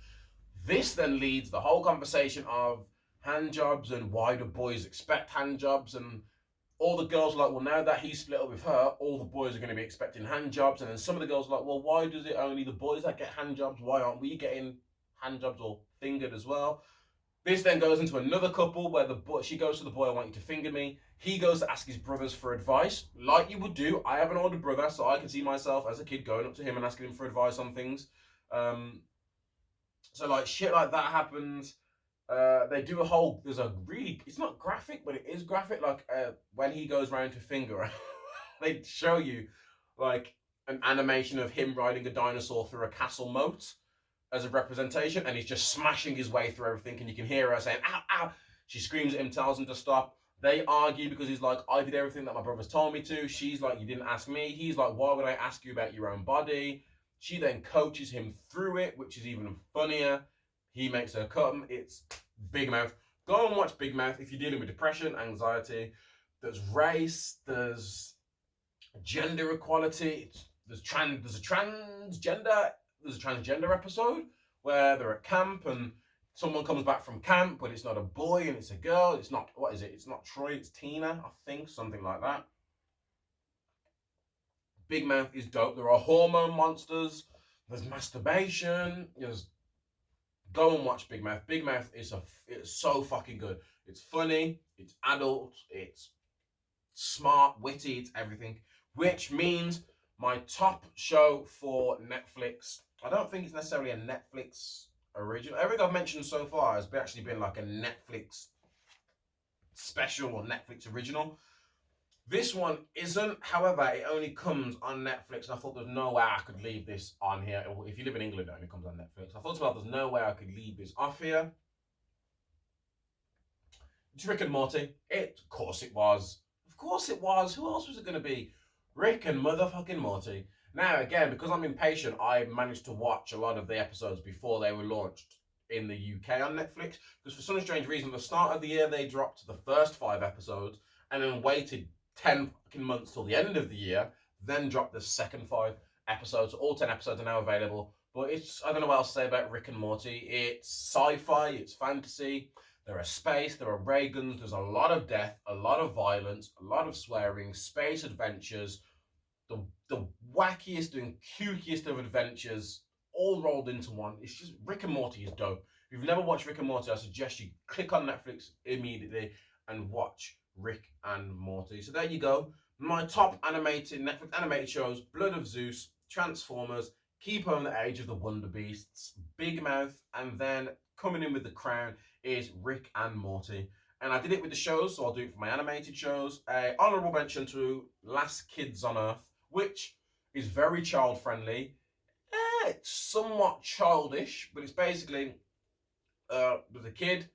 This then leads the whole conversation of hand jobs and why do boys expect hand jobs, and all the girls are like, well, now that he split up with her, all the boys are going to be expecting hand jobs. And then some of the girls are like, well, why does it only the boys that get hand jobs? Why aren't we getting hand jobs or fingered as well? This then goes into another couple where she goes to the boy, I want you to finger me. He goes to ask his brothers for advice, like you would do. I have an older brother, so I can see myself as a kid going up to him and asking him for advice on things. So like shit like that happens. They do it's not graphic, but it is graphic. Like when he goes round to finger her, they show you like an animation of him riding a dinosaur through a castle moat as a representation, and he's just smashing his way through everything, and you can hear her saying, ow, ow. She screams at him, tells him to stop. They argue because he's like, I did everything that my brothers told me to. She's like, you didn't ask me. He's like, why would I ask you about your own body? She then coaches him through it, which is even funnier. He makes her come. It's Big Mouth. Go and watch Big Mouth if you're dealing with depression, anxiety. There's race, there's gender equality, there's a transgender episode where they're at camp and someone comes back from camp, but it's not a boy and it's a girl. It's not, what is it? It's not Troy, it's Tina, I think, something like that. Big Mouth is dope. There are hormone monsters. There's masturbation. Go and watch Big Mouth. Big Mouth it's so fucking good. It's funny. It's adult. It's smart, witty. It's everything. Which means my top show for Netflix. I don't think it's necessarily a Netflix original. Everything I've mentioned so far has actually been like a Netflix special or Netflix original. This one isn't, however, it only comes on Netflix, and I thought there's no way I could leave this on here. If you live in England, it only comes on Netflix. I thought to myself, there's no way I could leave this off here. It's Rick and Morty. Of course it was. Of course it was. Who else was it going to be? Rick and motherfucking Morty. Now, again, because I'm impatient, I managed to watch a lot of the episodes before they were launched in the UK on Netflix, because for some strange reason, at the start of the year, they dropped the first 5 episodes and then waited 10 fucking months till the end of the year, then dropped the second 5 episodes. All 10 episodes are now available. But I don't know what else to say about Rick and Morty. It's sci-fi, it's fantasy. There are space, there are ray guns, there's a lot of death, a lot of violence, a lot of swearing, space adventures, the wackiest and cutest of adventures all rolled into one. It's just Rick and Morty is dope. If you've never watched Rick and Morty, I suggest you click on Netflix immediately and watch Rick and Morty. So there you go. My top animated Netflix animated shows: Blood of Zeus, Transformers, Keep On the Age of the Wonder Beasts, Big Mouth, and then coming in with the crown is Rick and Morty. And I did it with the shows, so I'll do it for my animated shows. Honourable mention to Last Kids on Earth, which is very child friendly. It's somewhat childish, but it's basically with a kid.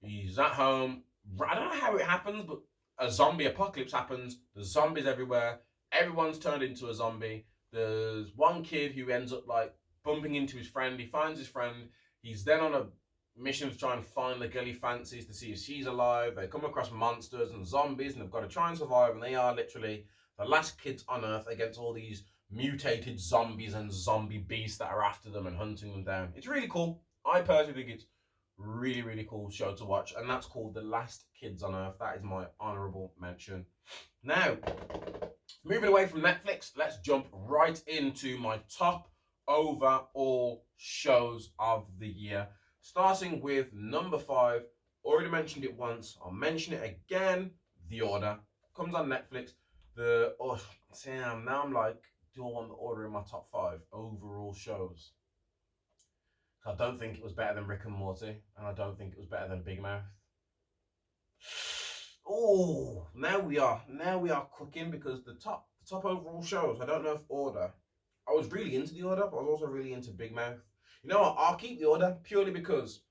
He's at home. I don't know how it happens, but a zombie apocalypse happens. There's zombies everywhere. Everyone's turned into a zombie. There's one kid who ends up like bumping into his friend. He finds his friend. He's then on a mission to try and find the girl he fancies to see if she's alive. They come across monsters and zombies, and they've got to try and survive. And they are literally the last kids on Earth against all these mutated zombies and zombie beasts that are after them and hunting them down. It's really cool. I personally think it's really, really cool show to watch, and that's called The Last Kids on Earth. That is my honourable mention. Now, moving away from Netflix, let's jump right into my top overall shows of the year. Starting with number 5, already mentioned it once, I'll mention it again. The Order comes on Netflix. Now I'm like, do I want The Order in my top 5 overall shows? I don't think it was better than Rick and Morty, and I don't think it was better than Big Mouth. Oh, now we are cooking, because the top overall shows, I don't know if Order. I was really into The Order, but I was also really into Big Mouth. You know what? I'll keep The Order purely because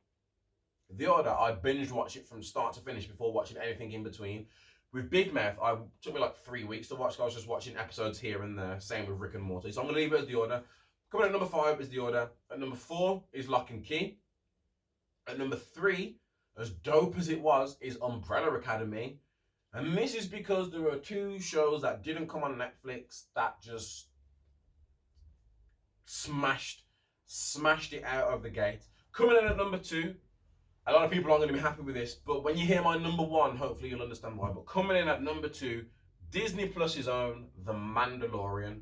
The Order, I binge watch it from start to finish before watching anything in between. With Big Mouth, it took me like 3 weeks to watch. I was just watching episodes here and there. Same with Rick and Morty. So I'm going to leave it as The Order. Coming at number 5 is The Order. At number 4 is Lock and Key. At number 3, as dope as it was, is Umbrella Academy. And this is because there are 2 shows that didn't come on Netflix that just smashed it out of the gate. Coming in at number 2, a lot of people aren't going to be happy with this, but when you hear my number 1, hopefully you'll understand why. But coming in at number 2, Disney Plus's own The Mandalorian.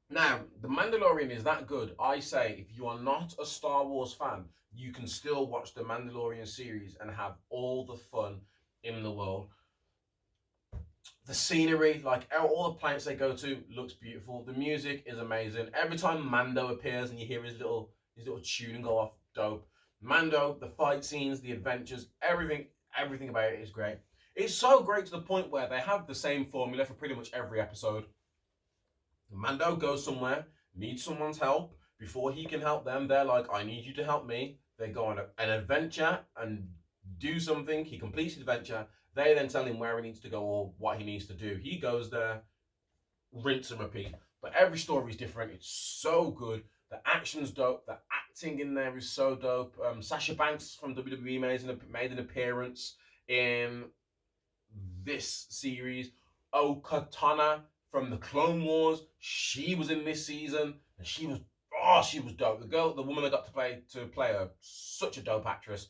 Now, The Mandalorian is that good. I say, if you are not a Star Wars fan, you can still watch the Mandalorian series and have all the fun in the world. The scenery, like all the planets they go to, looks beautiful. The music is amazing. Every time Mando appears and you hear his little tune go off, dope. Mando, the fight scenes, the adventures, everything about it is great. It's so great to the point where they have the same formula for pretty much every episode. Mando goes somewhere, needs someone's help. Before he can help them, they're like, I need you to help me. They go on an adventure and do something. He completes the adventure. They then tell him where he needs to go or what he needs to do. He goes there, rinse and repeat. But every story is different. It's so good. The action's dope. The acting in there is so dope. Sasha Banks from WWE made an appearance in this series. Okatana from the Clone Wars, she was in this season, and she was dope. The woman that got to play her, such a dope actress.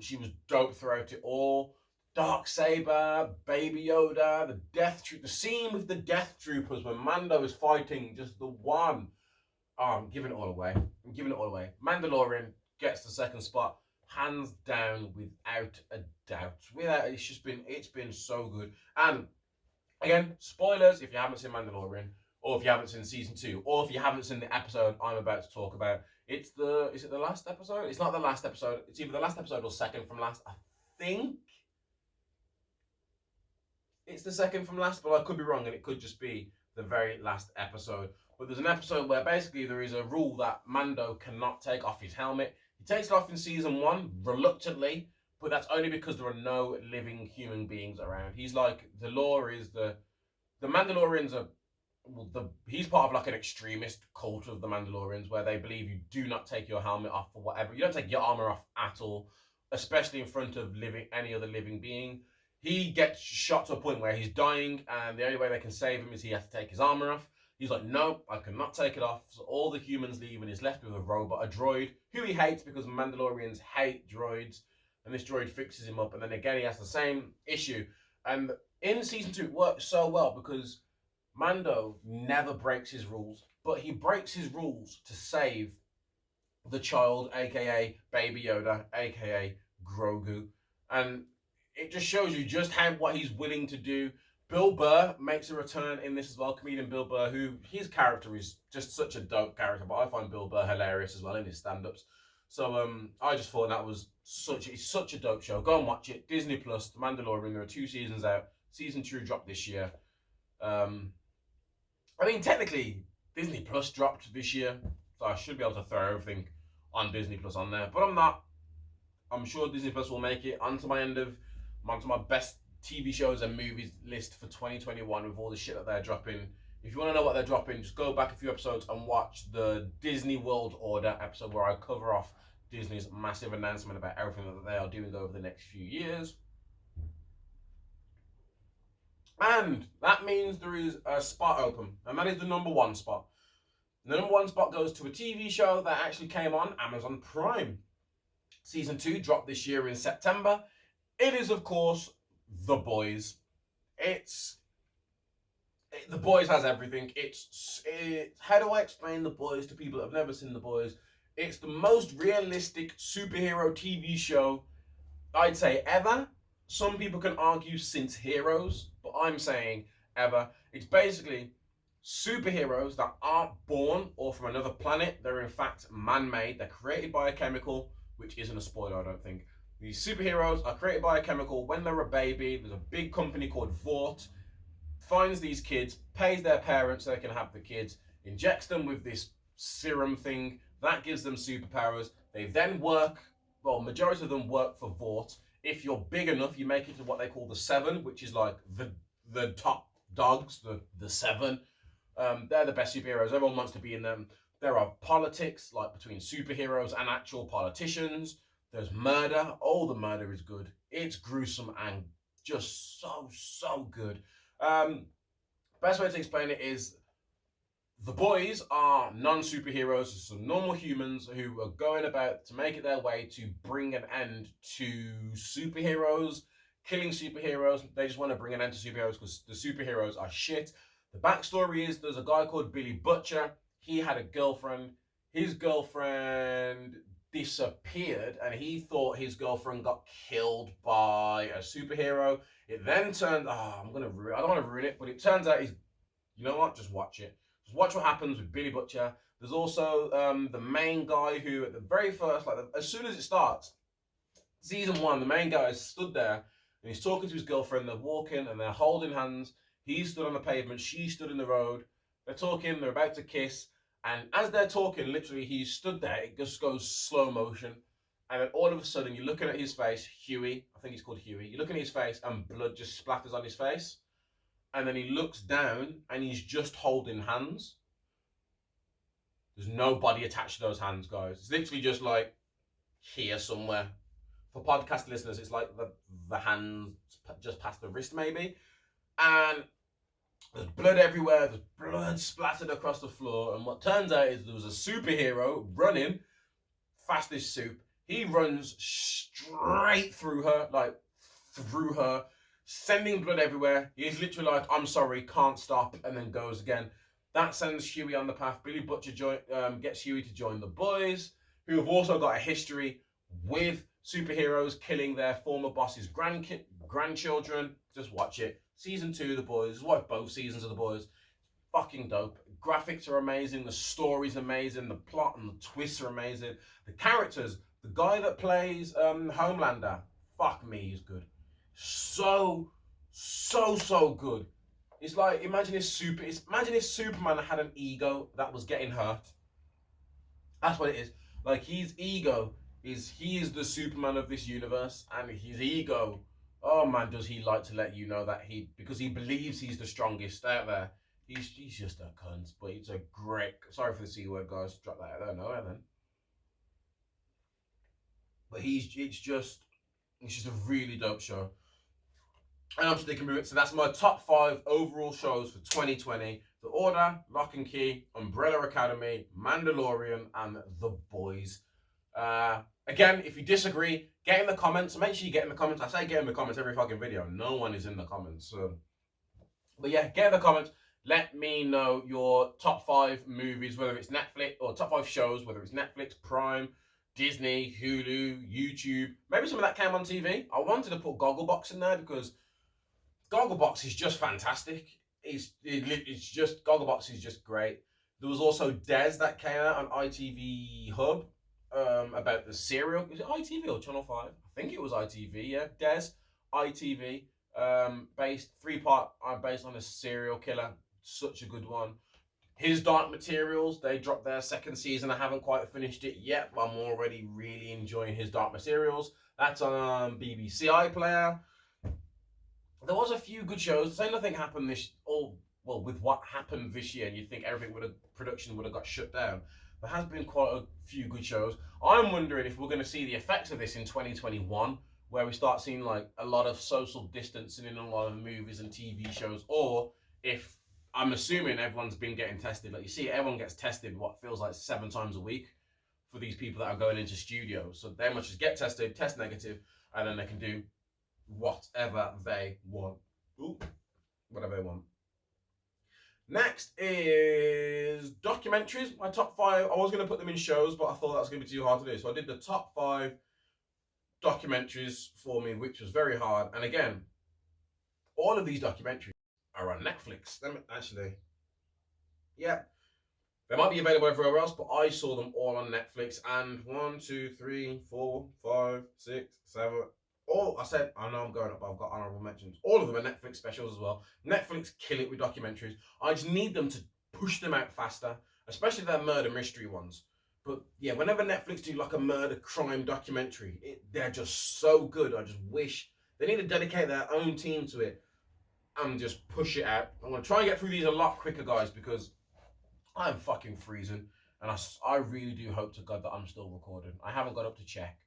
She was dope throughout it all. Darksaber, Baby Yoda, the scene with the Death Troopers when Mando is fighting just the one. Oh, I'm giving it all away. Mandalorian gets the second spot, hands down, without a doubt. It's been so good. And again, spoilers if you haven't seen Mandalorian, or if you haven't seen season 2, or if you haven't seen the episode I'm about to talk about. Is it the last episode? It's not the last episode. It's either the last episode or second from last. I think it's the second from last, but I could be wrong, and it could just be the very last episode. But there's an episode where basically there is a rule that Mando cannot take off his helmet. He takes it off in season 1, reluctantly, but that's only because there are no living human beings around. He's like, the law is the Mandalorians are, he's part of like an extremist cult of the Mandalorians where they believe you do not take your helmet off for whatever. You don't take your armor off at all, especially in front of any other living being. He gets shot to a point where he's dying, and the only way they can save him is he has to take his armor off. He's like, no, I cannot take it off. So all the humans leave, and he's left with a robot, a droid, who he hates because Mandalorians hate droids. And this droid fixes him up, and then again he has the same issue. And in season 2, it works so well because Mando never breaks his rules. but he breaks his rules to save the child, aka Baby Yoda, aka Grogu, and it just shows you just what he's willing to do. Bill Burr makes a return in this as well. Comedian Bill Burr, who his character is just such a dope character, but I find Bill Burr hilarious as well in his stand-ups. So I just thought that was such a dope show. Go and watch it. Disney Plus, The Mandalorian. There are 2 seasons out. Season 2 dropped this year. I mean, technically, Disney Plus dropped this year, so I should be able to throw everything on Disney Plus on there, but I'm not. I'm sure Disney Plus will make it onto my best TV shows and movies list for 2021 with all the shit that they're dropping. If you want to know what they're dropping, just go back a few episodes and watch the Disney World Order episode where I cover off Disney's massive announcement about everything that they are doing over the next few years. And that means there is a spot open, and that is the number 1 spot. The number 1 spot goes to a TV show that actually came on Amazon Prime. Season 2 dropped this year in September. It is, of course, The Boys. The Boys has everything. How do I explain The Boys to people that have never seen The Boys? It's the most realistic superhero TV show, I'd say, ever. Some people can argue since Heroes, but I'm saying ever. It's basically superheroes that aren't born or from another planet. They're in fact man-made. They're created by a chemical, which isn't a spoiler, I don't think. These superheroes are created by a chemical when they're a baby. There's a big company called Vought, finds these kids, pays their parents so they can have the kids, injects them with this serum thing, that gives them superpowers. They then work, well, majority of them work for Vought. If you're big enough, you make it to what they call the 7, which is like the top dogs, the 7. They're the best superheroes. Everyone wants to be in them. There are politics, like between superheroes and actual politicians. There's murder. Oh, the murder is good. It's gruesome and just so good. Best way to explain it is the boys are non-superheroes, some normal humans who are going about to make it their way to bring an end to superheroes, killing superheroes. They just want to bring an end to superheroes because the superheroes are shit. The backstory is there's a guy called Billy Butcher. He had a girlfriend. His girlfriend disappeared and he thought his girlfriend got killed by a superhero. It then turned, I don't want to ruin it, but it turns out you know what, just watch it. Just watch what happens with Billy Butcher. There's also the main guy who at the very first, as soon as it starts, season 1, the main guy is stood there and he's talking to his girlfriend. They're walking and they're holding hands. He stood on the pavement, she stood in the road. They're talking, they're about to kiss. And as they're talking, literally, he stood there. It just goes slow motion. And then all of a sudden, you're looking at his face, Huey. I think he's called Huey. You're looking at his face and blood just splatters on his face. And then he looks down and he's just holding hands. There's no body attached to those hands, guys. It's literally just like here somewhere. For podcast listeners, it's like the hands just past the wrist, maybe. And there's blood everywhere. There's blood splattered across the floor. And what turns out is there was a superhero running, fast as soup. He runs straight through her, sending blood everywhere. He's literally like, I'm sorry, can't stop, and then goes again. That sends Huey on the path. Billy Butcher gets Huey to join the boys, who have also got a history with superheroes killing their former boss's grandchildren. Just watch it. Season 2, The Boys. Watch both seasons of The Boys. Fucking dope. Graphics are amazing. The story's amazing. The plot and the twists are amazing. The characters. The guy that plays Homelander. Fuck me, he's good. So good. It's like, imagine if Superman had an ego that was getting hurt. That's what it is. Like, his ego is, he is the Superman of this universe, and his ego, oh man, does he like to let you know that because he believes he's the strongest out there. He's just a cunt, but it's a great, sorry for the C word, guys, drop that out there, no, then. But it's just a really dope show. And I'm sticking with it. So that's my top 5 overall shows for 2020. The Order, Lock and Key, Umbrella Academy, Mandalorian, and The Boys. Again, if you disagree, get in the comments. Make sure you get in the comments. I say get in the comments every fucking video. No one is in the comments. But yeah, get in the comments. Let me know your top 5 movies, whether it's Netflix, or top 5 shows, whether it's Netflix, Prime, Disney, Hulu, YouTube. Maybe some of that came on TV. I wanted to put Gogglebox in there because Gogglebox is just fantastic. It's just Gogglebox is just great. There was also Des that came out on ITV Hub about the serial. Is it ITV or Channel 5? I think it was ITV. Yeah, Des, ITV. Based 3-part. Based on a serial killer. Such a good one. His Dark Materials, they dropped their 2nd season. I haven't quite finished it yet, but I'm already really enjoying His Dark Materials. That's on BBC iPlayer. There was a few good shows. Say nothing happened with what happened this year, and you think production would have got shut down. There has been quite a few good shows. I'm wondering if we're going to see the effects of this in 2021, where we start seeing like a lot of social distancing in a lot of movies and TV shows, or if I'm assuming everyone's been getting tested. Like you see, everyone gets tested what feels like 7 times a week for these people that are going into studios. So they must just get tested, test negative, and then they can do whatever they want. Ooh, whatever they want. Next is documentaries. My top 5. I was going to put them in shows, but I thought that was going to be too hard to do. So I did the top 5 documentaries for me, which was very hard. And again, all of these documentaries are on Netflix. They might be available everywhere else, but I saw them all on Netflix. And 1, 2, 3, 4, 5, 6, 7. I know I'm going up, but I've got honorable mentions. All of them are Netflix specials as well. Netflix kill it with documentaries. I just need them to push them out faster, especially their murder mystery ones. But yeah, whenever Netflix do like a murder crime documentary, they're just so good. I just wish they need to dedicate their own team to it and just push it out. I'm going to try and get through these a lot quicker, guys, because I'm fucking freezing. And I really do hope to God that I'm still recording. I haven't got up to check.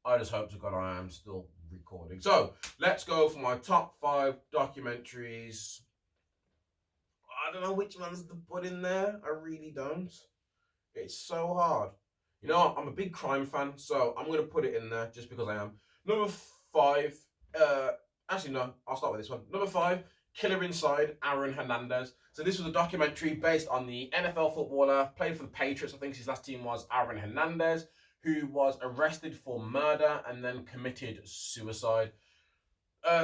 I just hope to God I am still recording. So, let's go for my top 5 documentaries. I don't know which ones to put in there. I really don't. It's so hard. You know, I'm a big crime fan, so I'm going to put it in there just because I am. Number 5, actually no, I'll start with this one. Number 5, Killer Inside, Aaron Hernandez. So this was a documentary based on the NFL footballer, played for the Patriots. I think his last team was Aaron Hernandez, who was arrested for murder and then committed suicide.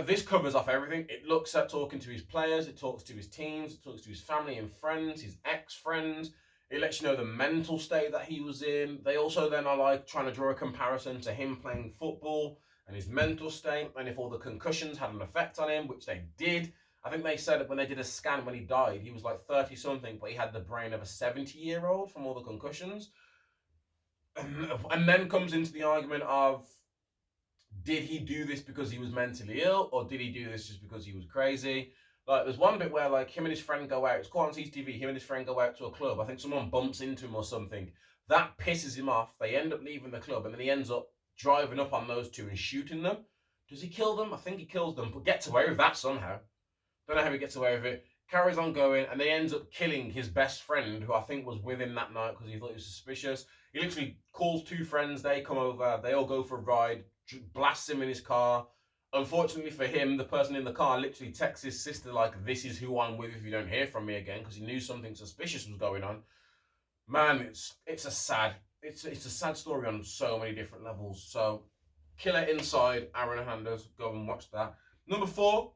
This covers off everything. It looks at talking to his players, it talks to his teams, it talks to his family and friends, his ex-friends. It lets you know the mental state that he was in. They also then are like trying to draw a comparison to him playing football and his mental state, and if all the concussions had an effect on him, which they did. I think they said that when they did a scan when he died, he was like 30 something, but he had the brain of a 70-year-old from all the concussions. And then comes into the argument of, did he do this because he was mentally ill, or did he do this just because he was crazy? Like, there's one bit where like him and his friend go out. It's caught on CCTV. Him and his friend go out to a club. I think someone bumps into him or something. That pisses him off. They end up leaving the club, and then he ends up driving up on those two and shooting them. Does he kill them? I think he kills them, but gets away with that somehow. Don't know how he gets away with it. Carries on going, and they ends up killing his best friend, who I think was with him that night because he thought he was suspicious. He literally calls 2 friends. They come over. They all go for a ride. Blasts him in his car. Unfortunately for him, the person in the car literally texts his sister like, "This is who I'm with if you don't hear from me again," because he knew something suspicious was going on. Man, it's a sad story on so many different levels. So, Killer Inside, Aaron Hernandez, go and watch that. Number 4,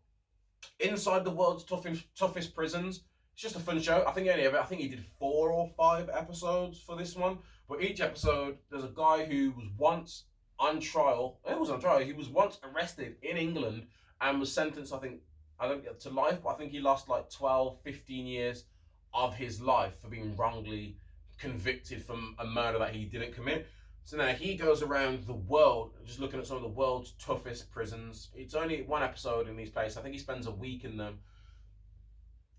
Inside the World's Toughest Prisons. It's just a fun show. I think he did 4 or 5 episodes for this one. But each episode, there's a guy who was once on trial. He was once arrested in England and was sentenced, to life, but I think he lost like 12, 15 years of his life for being wrongly convicted from a murder that he didn't commit. So now he goes around the world just looking at some of the world's toughest prisons. It's only 1 episode in these places. I think he spends a week in them.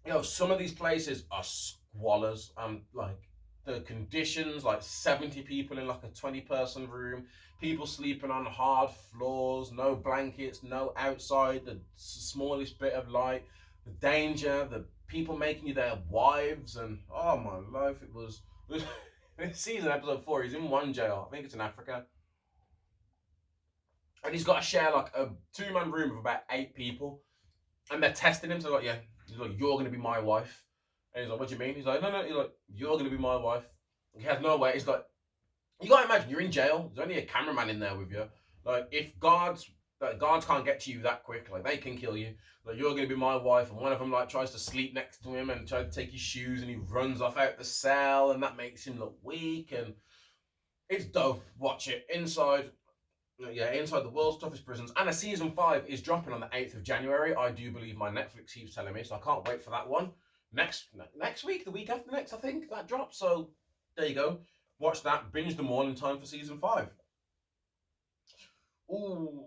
You know, some of these places are squalors. Like the conditions, like 70 people in like a 20-person room, people sleeping on hard floors, no blankets, no outside, the smallest bit of light, the danger, the people making you their wives, and oh my life, it was this season, episode 4, he's in one jail. I think it's in Africa. And he's got to share like a 2-man room of about 8 people. And they're testing him. So like, yeah, he's like, you're gonna be my wife. And he's like, what do you mean? He's like, no. He's like, you're gonna be my wife. He has no way. He's like, you gotta imagine you're in jail. There's only a cameraman in there with you. Like, if guards can't get to you that quick, like they can kill you. Like, you're gonna be my wife, and one of them like tries to sleep next to him and tries to take his shoes, and he runs off out the cell, and that makes him look weak. And it's dope. Watch it. Inside the world's toughest prisons. And a season 5 is dropping on the 8th of January. I do believe my Netflix keeps telling me, so I can't wait for that one. Next week, the week after next, I think that drops. So there you go. Watch that. Binge them all in time for season 5. Ooh,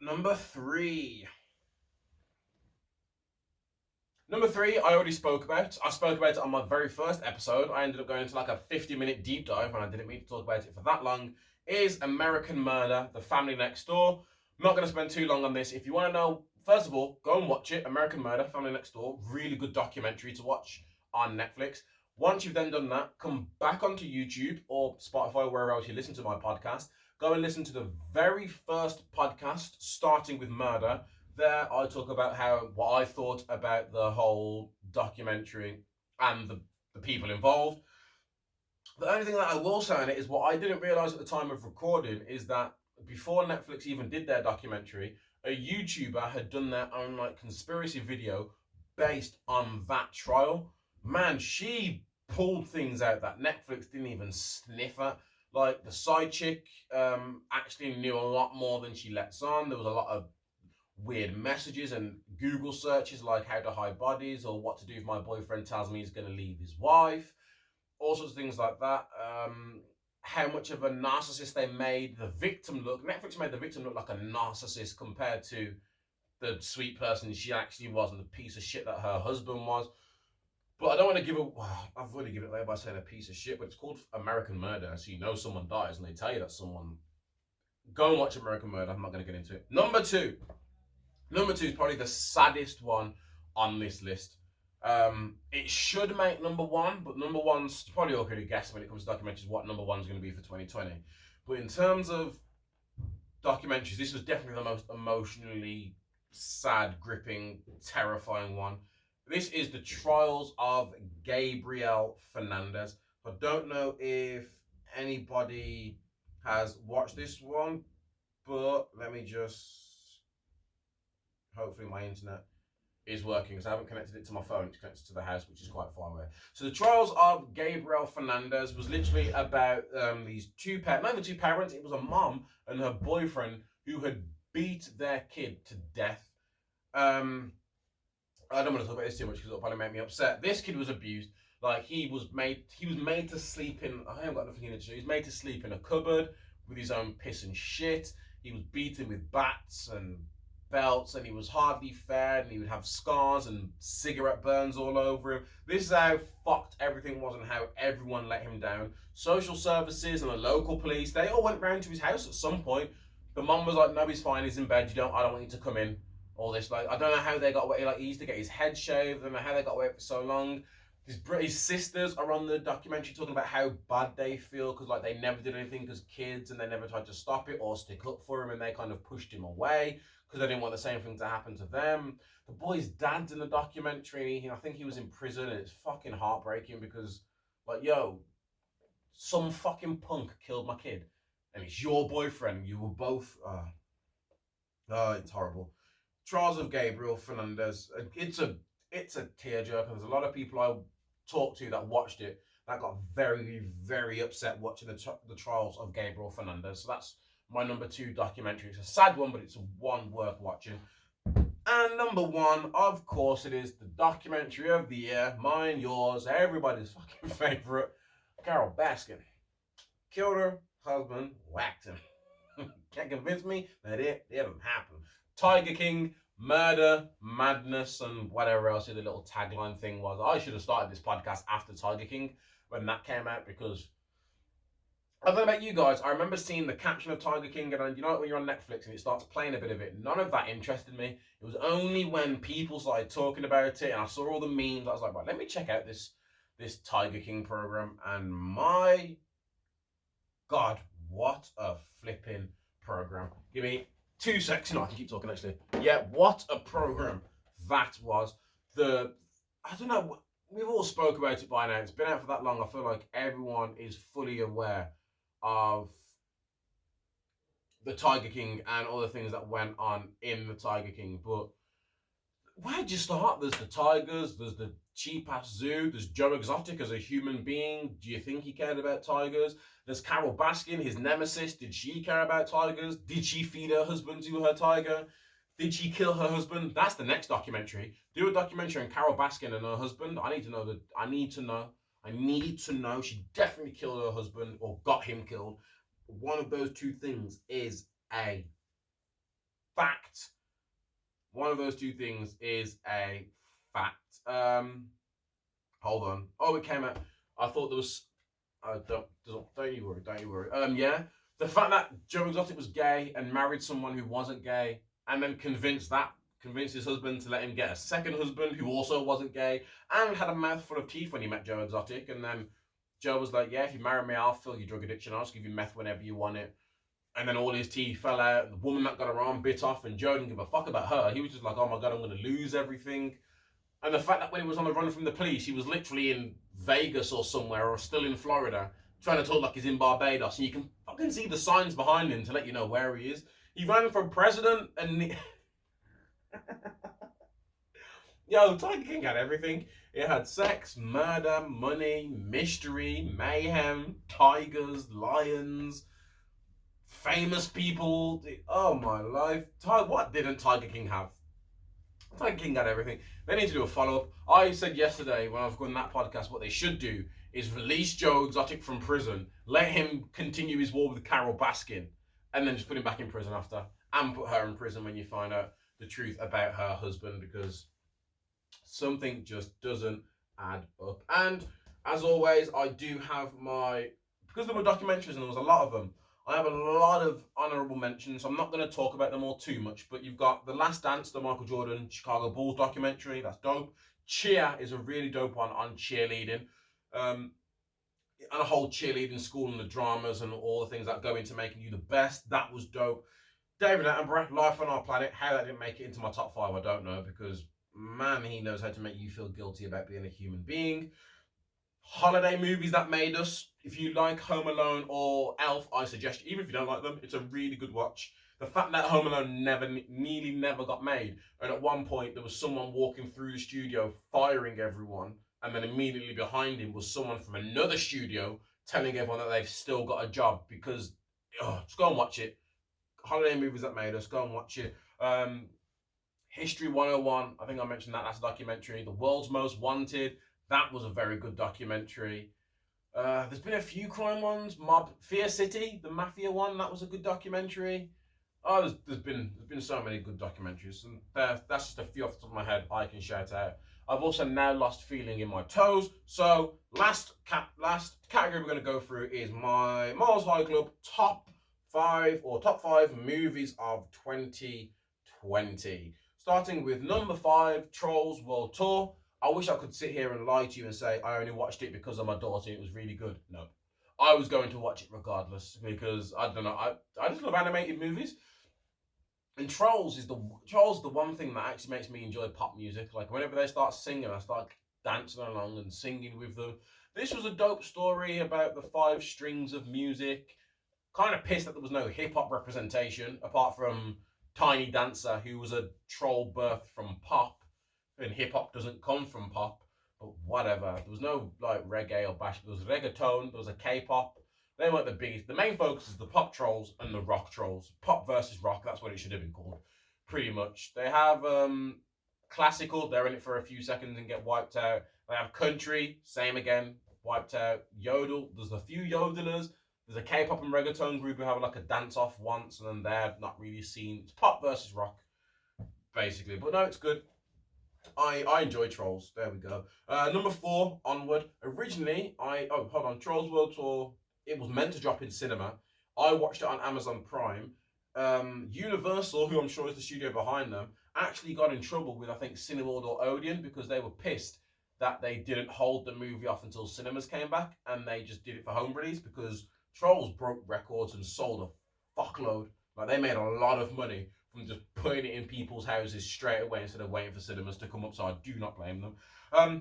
number 3. Number 3, I already spoke about. I spoke about it on my very first episode. I ended up going into like a 50-minute deep dive, and I didn't mean to talk about it for that long. Is American Murder, The Family Next Door. I'm not going to spend too long on this. If you want to know, first of all, go and watch it. American Murder, Family Next Door. Really good documentary to watch on Netflix. Once you've then done that, come back onto YouTube or Spotify, or wherever else you listen to my podcast. Go and listen to the very first podcast, starting with Murder. There, I talk about what I thought about the whole documentary and the people involved. The only thing that I will say on it is what I didn't realise at the time of recording is that before Netflix even did their documentary, a YouTuber had done their own like conspiracy video based on that trial. Man, she pulled things out that Netflix didn't even sniff at. Like, the side chick actually knew a lot more than she lets on. There was a lot of weird messages and Google searches like how to hide bodies or what to do if my boyfriend tells me he's going to leave his wife. All sorts of things like that. How much of a narcissist they made the victim look. Netflix made the victim look like a narcissist compared to the sweet person she actually was and the piece of shit that her husband was. But I don't want to give it. I've already given it away by saying a piece of shit. But it's called American Murder, so you know someone dies, and they tell you that someone. Go and watch American Murder. I'm not going to get into it. Number 2 is probably the saddest one on this list. It should make number 1, but number 1's probably all could have guessed when it comes to documentaries what number 1's going to be for 2020. But in terms of documentaries, this was definitely the most emotionally sad, gripping, terrifying one. This is the trials of Gabriel Fernandez. I don't know if anybody has watched this one, but let me just... Hopefully my internet is working because I haven't connected it to my phone. It's connected to the house, which is quite far away. So the trials of Gabriel Fernandez was literally about these two parents. It was a mom and her boyfriend who had beat their kid to death. I don't want to talk about this too much because it'll probably make me upset. This kid was abused. Like, he was made to sleep in. I haven't got nothing in it to do. He was made to sleep in a cupboard with his own piss and shit. He was beaten with bats and belts, and he was hardly fed, and he would have scars and cigarette burns all over him. This is how fucked everything was and how everyone let him down. Social services and the local police, they all went round to his house at some point. The mum was like, no, he's fine, he's in bed, I don't want you to come in. All this, like, I don't know how they got away. Like, he used to get his head shaved. I don't know how they got away for so long. His sisters are on the documentary talking about how bad they feel because, like, they never did anything as kids and they never tried to stop it or stick up for him, and they kind of pushed him away because they didn't want the same thing to happen to them. The boy's dad's in the documentary. I think he was in prison, and it's fucking heartbreaking because, like, yo, some fucking punk killed my kid, and it's your boyfriend. You were both. It's horrible. Trials of Gabriel Fernandez. It's a tearjerker. There's a lot of people I talked to that watched it that got very, very upset watching the trials of Gabriel Fernandez. So that's my number 2 documentary. It's a sad one, but it's one worth watching. And number 1, of course, it is the documentary of the year. Mine, yours, everybody's fucking favorite. Carol Baskin killed her husband, whacked him. Can't convince me that it didn't happen. Tiger King, murder, madness, and whatever else the little tagline thing was. I should have started this podcast after Tiger King when that came out, because I don't know about you guys, I remember seeing the caption of Tiger King, and you know when you're on Netflix and it starts playing a bit of it, none of that interested me. It was only when people started talking about it and I saw all the memes, I was like, right, let me check out this Tiger King program, and my God, what a flipping program. Give me 2 seconds. No, I can keep talking actually. Yeah, what a program. that was the, I don't know, we've all spoke about it by now. It's been out for that long. I feel like everyone is fully aware of the Tiger King and all the things that went on in the Tiger King. But where'd you start? There's the tigers, there's the cheap ass zoo, there's Joe Exotic as a human being. Do you think he cared about tigers? There's Carol Baskin, his nemesis. Did she care about tigers? Did she feed her husband to her tiger? Did she kill her husband? That's the next documentary. Do a documentary on Carol Baskin and her husband. I need to know that. I need to know. She definitely killed her husband or got him killed. One of those two things is a fact. One of those two things is a fact. Hold on. Oh, it came out. I thought there was. Don't you worry. Yeah. The fact that Joe Exotic was gay and married someone who wasn't gay, and then convinced his husband to let him get a second husband who also wasn't gay, and had a mouthful of teeth when he met Joe Exotic, and then Joe was like, yeah, if you marry me, I'll fill your drug addiction, I'll just give you meth whenever you want it. And then all his teeth fell out, the woman that got her arm bit off, and Joe didn't give a fuck about her. He was just like, oh my God, I'm going to lose everything. And the fact that when he was on the run from the police, he was literally in Vegas or somewhere, or still in Florida, trying to talk like he's in Barbados, and you can fucking see the signs behind him to let you know where he is. He ran for president, and yo, Tiger King had everything. It had sex, murder, money, mystery, mayhem, tigers, lions, famous people. Oh my life. What didn't Tiger King have? Tiger King had everything. They need to do a follow-up. I said yesterday when I was going that podcast, what they should do is release Joe Exotic from prison, let him continue his war with Carol Baskin, and then just put him back in prison after, and put her in prison when you find out the truth about her husband, because something just doesn't add up. And as always, I do have because there were documentaries and there was a lot of them, I have a lot of honourable mentions. I'm not going to talk about them all too much, but you've got The Last Dance, the Michael Jordan Chicago Bulls documentary. That's dope. Cheer is a really dope one on cheerleading. And a whole cheerleading school and the dramas and all the things that go into making you the best. That was dope. David Attenborough, Life on Our Planet. How that didn't make it into my top 5, I don't know, because man, he knows how to make you feel guilty about being a human being. Holiday movies that made us. If you like Home Alone or Elf, I suggest, even if you don't like them, it's a really good watch. The fact that Home Alone nearly never got made, and at one point there was someone walking through the studio firing everyone, and then immediately behind him was someone from another studio telling everyone that they've still got a job, because, just go and watch it. Holiday movies that made us, go and watch it. History 101, I think I mentioned that, that's a documentary. The World's Most Wanted, that was a very good documentary. There's been a few crime ones. Fear City, the Mafia one, that was a good documentary. Oh, there's been so many good documentaries, and that's just a few off the top of my head I can shout out. I've also now lost feeling in my toes, so last category we're going to go through is my MylesHighClub top 5 movies of 2020. Starting with number 5, Trolls World Tour. I wish I could sit here and lie to you and say I only watched it because of my daughter, it was really good. No. I was going to watch it regardless, because, I don't know, I just love animated movies. And Trolls is the one thing that actually makes me enjoy pop music. Like, whenever they start singing, I start dancing along and singing with them. This was a dope story about the 5 strings of music. Kind of pissed that there was no hip-hop representation, apart from Tiny Dancer, who was a troll birthed from pop, and hip-hop doesn't come from pop, but whatever. There was no, like, reggae or bash. There was reggaeton, there was a K-pop. They weren't the biggest. The main focus is the pop trolls and the rock trolls. Pop versus rock, that's what it should have been called, pretty much. They have classical, they're in it for a few seconds and get wiped out. They have country, same again, wiped out. Yodel, there's a few yodelers. There's a K-pop and reggaeton group who have like a dance-off once, and then they're not really seen. It's pop versus rock, basically. But no, it's good. I enjoy Trolls. There we go. Number 4, Onward. Originally, Trolls World Tour, it was meant to drop in cinema. I watched it on Amazon Prime. Universal, who I'm sure is the studio behind them, actually got in trouble with, I think, Cineworld or Odeon, because they were pissed that they didn't hold the movie off until cinemas came back, and they just did it for home release, because Trolls broke records and sold a fuckload. Like, they made a lot of money from just putting it in people's houses straight away instead of waiting for cinemas to come up, so I do not blame them.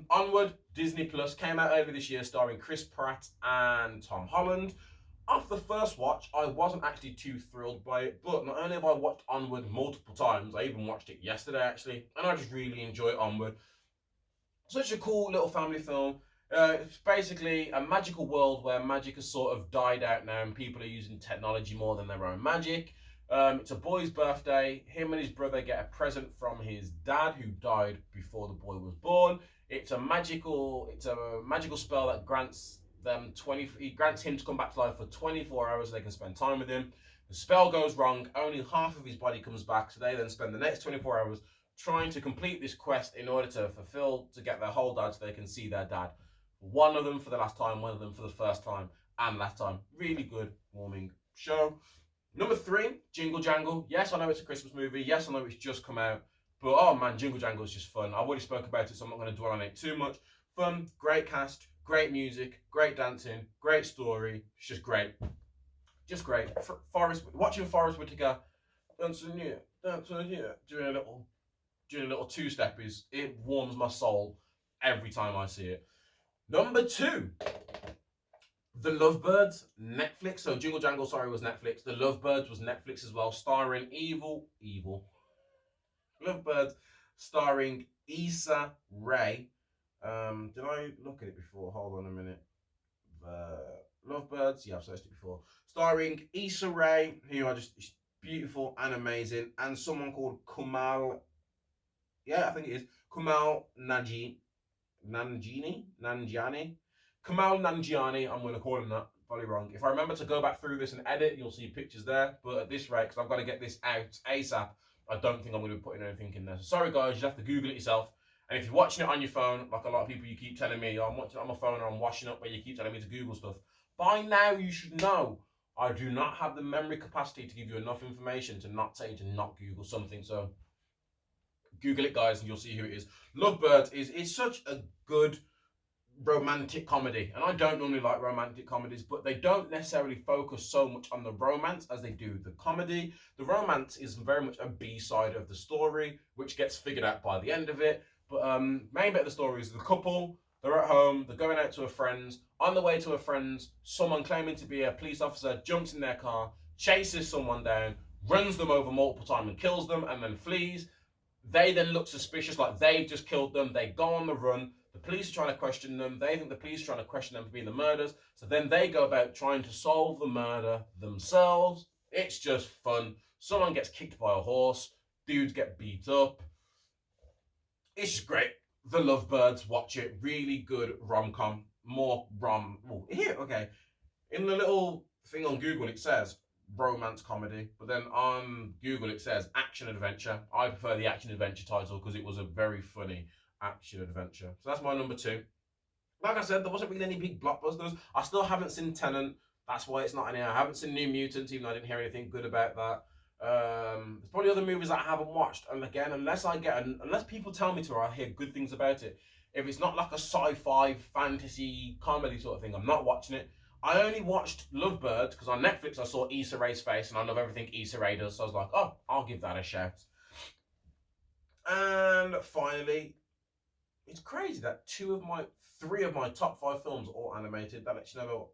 Onward, Disney Plus, came out earlier this year, starring Chris Pratt and Tom Holland. Off the first watch, I wasn't actually too thrilled by it, but not only have I watched Onward multiple times, I even watched it yesterday actually, and I just really enjoy Onward. Such a cool little family film. It's basically a magical world where magic has sort of died out now and people are using technology more than their own magic. It's a boy's birthday. Him and his brother get a present from his dad who died before the boy was born. It's a magical spell that grants them he grants him to come back to life for 24 hours so they can spend time with him. The spell goes wrong, only half of his body comes back, so they then spend the next 24 hours trying to complete this quest in order to get their whole dad so they can see their dad. One of them for the last time, one of them for the first time and last time. Really good, warming show. Number 3, Jingle Jangle. Yes, I know it's a Christmas movie. Yes, I know it's just come out. But oh man, Jingle Jangle is just fun. I've already spoke about it, so I'm not going to dwell on it too much. Fun, great cast, great music, great dancing, great story. It's just great. Just great. Watching Forrest Whitaker dancing here, doing a little two-step it warms my soul every time I see it. Number 2, The Lovebirds, Netflix. So Jingle Jangle, sorry, was Netflix. The Lovebirds was Netflix as well, starring evil. Lovebirds, starring Issa Rae. Did I look at it before? Hold on a minute. Lovebirds, yeah, I've searched it before. Starring Issa Rae, who are just beautiful and amazing, and someone called Kumail. Yeah, I think it is Kumail Nanjiani. Kumail Nanjiani, I'm going to call him that. Probably wrong. If I remember to go back through this and edit, you'll see pictures there. But at this rate, because I've got to get this out ASAP, I don't think I'm going to be putting anything in there. So sorry guys, you have to Google it yourself. And if you're watching it on your phone, like a lot of people, you keep telling me, I'm watching it on my phone or I'm washing up, but you keep telling me to Google stuff. By now, you should know I do not have the memory capacity to give you enough information to not tell you to not Google something. So Google it, guys, and you'll see who it is. Lovebirds is such a good romantic comedy, and I don't normally like romantic comedies, but they don't necessarily focus so much on the romance as they do the comedy. The romance is very much a B-side of the story, which gets figured out by the end of it. But main bit of the story is the couple. They're at home. They're going out to a friend's. On the way to a friend's, someone claiming to be a police officer jumps in their car, chases someone down, runs them over multiple times and kills them, and then flees. They then look suspicious, like they've just killed them. They go on the run. The police are trying to question them. They think the police are trying to question them for being the murderers. So then they go about trying to solve the murder themselves. It's just fun. Someone gets kicked by a horse. Dudes get beat up. It's just great. The Lovebirds, watch it. Really good rom-com. More rom. Oh, here, okay. In the little thing on Google, it says romance comedy, but then on Google it says action adventure. I prefer the action adventure title because it was a very funny action adventure. So that's my number 2. Like I said, there wasn't really any big blockbusters. I still haven't seen Tenet. That's why it's not in here. I haven't seen New Mutants, even though I didn't hear anything good about that. There's probably other movies that I haven't watched, and again, unless people tell me to or I hear good things about it, if it's not like a sci-fi fantasy comedy sort of thing, I'm not watching it. I only watched Lovebirds because on Netflix I saw Issa Rae's face and I love everything Issa Rae does, so I was like, oh, I'll give that a shout. And finally, it's crazy that 3 of my top 5 films are all animated. That lets you know,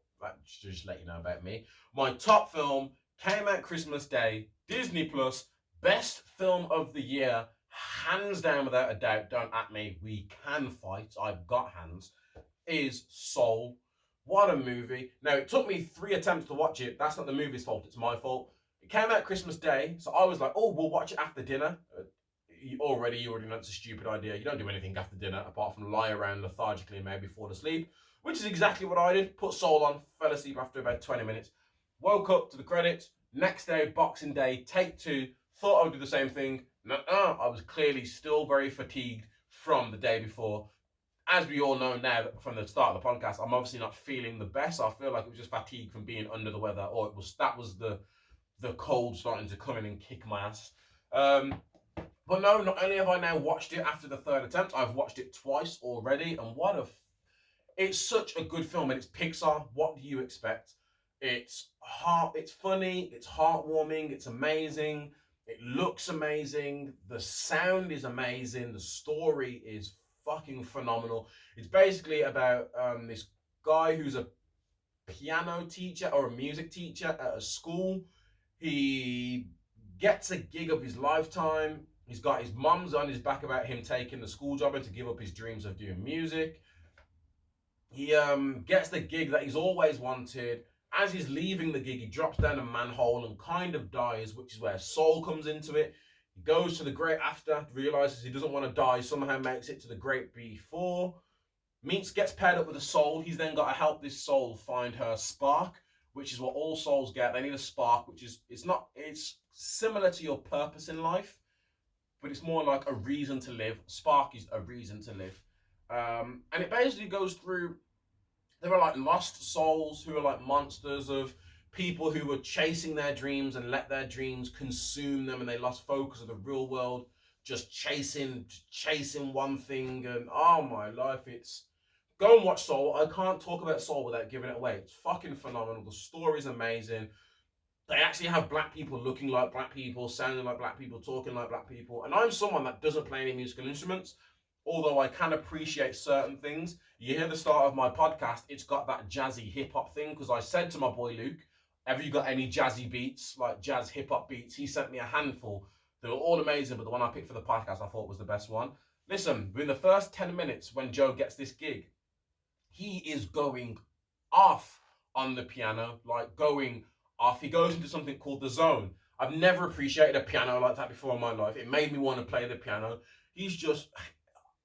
just let you know about me. My top film came out Christmas Day, Disney Plus, best film of the year, hands down without a doubt. Don't at me, we can fight. I've got hands. Is Soul. What a movie. Now, it took me 3 attempts to watch it. That's not the movie's fault, it's my fault. It came out Christmas Day, so I was like, oh, we'll watch it after dinner. You already know it's a stupid idea. You don't do anything after dinner apart from lie around lethargically and maybe fall asleep, which is exactly what I did. Put Soul on, fell asleep after about 20 minutes. Woke up to the credits. Next day, Boxing Day, take 2. Thought I would do the same thing. I was clearly still very fatigued from the day before. As we all know now from the start of the podcast, I'm obviously not feeling the best. I feel like it was just fatigue from being under the weather, or that was the cold starting to come in and kick my ass. But no, not only have I now watched it after the 3rd attempt, I've watched it twice already, and it's such a good film, and it's Pixar. What do you expect? It's funny, it's heartwarming, it's amazing. It looks amazing. The sound is amazing. The story is fucking phenomenal. It's basically about this guy who's a piano teacher or a music teacher at a school. He gets a gig of his lifetime. He's got his mum's on his back about him taking the school job and to give up his dreams of doing music. He gets the gig that he's always wanted. As he's leaving the gig, he drops down a manhole and kind of dies, which is where soul comes into it. He goes to the great after, realizes he doesn't want to die, somehow makes it to the great before. Gets paired up with a soul. He's then got to help this soul find her spark, which is what all souls get. They need a spark, which is it's similar to your purpose in life, but it's more like a reason to live. Spark is a reason to live. And it basically goes through, there are like lost souls who are like monsters of people who were chasing their dreams and let their dreams consume them, and they lost focus of the real world, just chasing one thing. And oh my life, it's, go and watch Soul. I can't talk about Soul without giving it away. It's fucking phenomenal. The story's amazing. They actually have black people looking like black people, sounding like black people, talking like black people. And I'm someone that doesn't play any musical instruments, although I can appreciate certain things. You hear the start of my podcast, it's got that jazzy hip-hop thing, because I said to my boy Luke, have you got any jazzy beats, like jazz hip-hop beats? He sent me a handful. They were all amazing, but the one I picked for the podcast I thought was the best one. Listen, within the first 10 minutes when Joe gets this gig, he is going off on the piano, like going off. He goes into something called the zone. I've never appreciated a piano like that before in my life. It made me want to play the piano. He's just,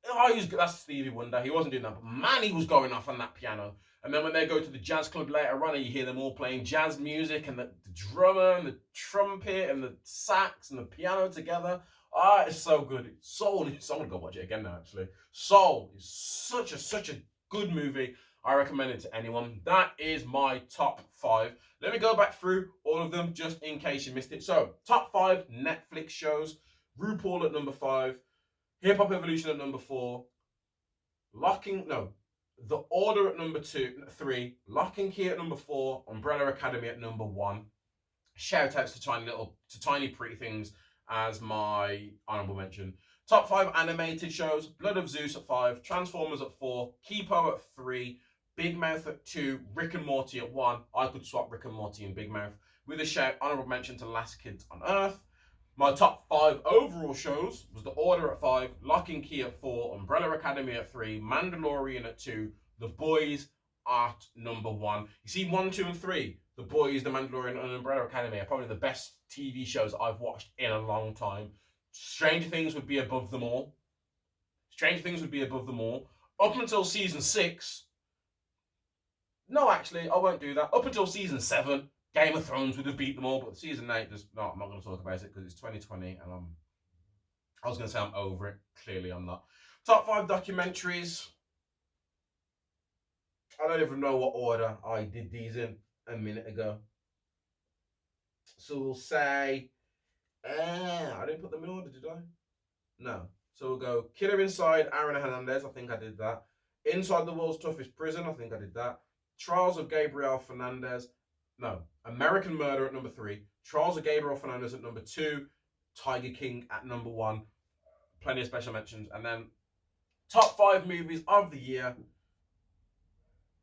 that's Stevie Wonder. He wasn't doing that, but man, he was going off on that piano. And then when they go to the jazz club later on, and you hear them all playing jazz music, and the drummer and the trumpet and the sax and the piano together. Ah, it's so good. Soul. I'm gonna go watch it again now. Actually, Soul is such a good movie. I recommend it to anyone. That is my top 5. Let me go back through all of them just in case you missed it. So, top 5 Netflix shows. RuPaul at number 5. Hip Hop Evolution at number 4. The Order at number 3. Lock and Key at number 4. Umbrella Academy at number 1. Shout outs to Tiny Pretty Things as my honorable mention. Top 5 animated shows. Blood of Zeus at 5. Transformers at 4. Kipo at 3. Big Mouth at 2. Rick and Morty at 1. I could swap Rick and Morty and Big Mouth. With a shout, honorable mention to Last Kids on Earth. My top 5 overall shows was The Order at 5, Lock and Key at 4, Umbrella Academy at 3, Mandalorian at 2, The Boys at number 1. You see, 1, 2, and 3, The Boys, The Mandalorian, and Umbrella Academy are probably the best TV shows I've watched in a long time. Stranger Things would be above them all. Up until season 6. No, actually, I won't do that. Up until season 7. Game of Thrones would have beat them all, but season 8, no, I'm not going to talk about it because it's 2020 and I was going to say I'm over it. Clearly, I'm not. Top 5 documentaries. I don't even know what order I did these in a minute ago. So we'll say, I didn't put them in order, did I? No. So we'll go Killer Inside, Aaron Hernandez. I think I did that. Inside the World's Toughest Prison. I think I did that. Trials of Gabriel Fernandez. No, American Murder at number 3. Trials of Gabriel Fernandez at number 2. Tiger King at number 1. Plenty of special mentions. And then top 5 movies of the year.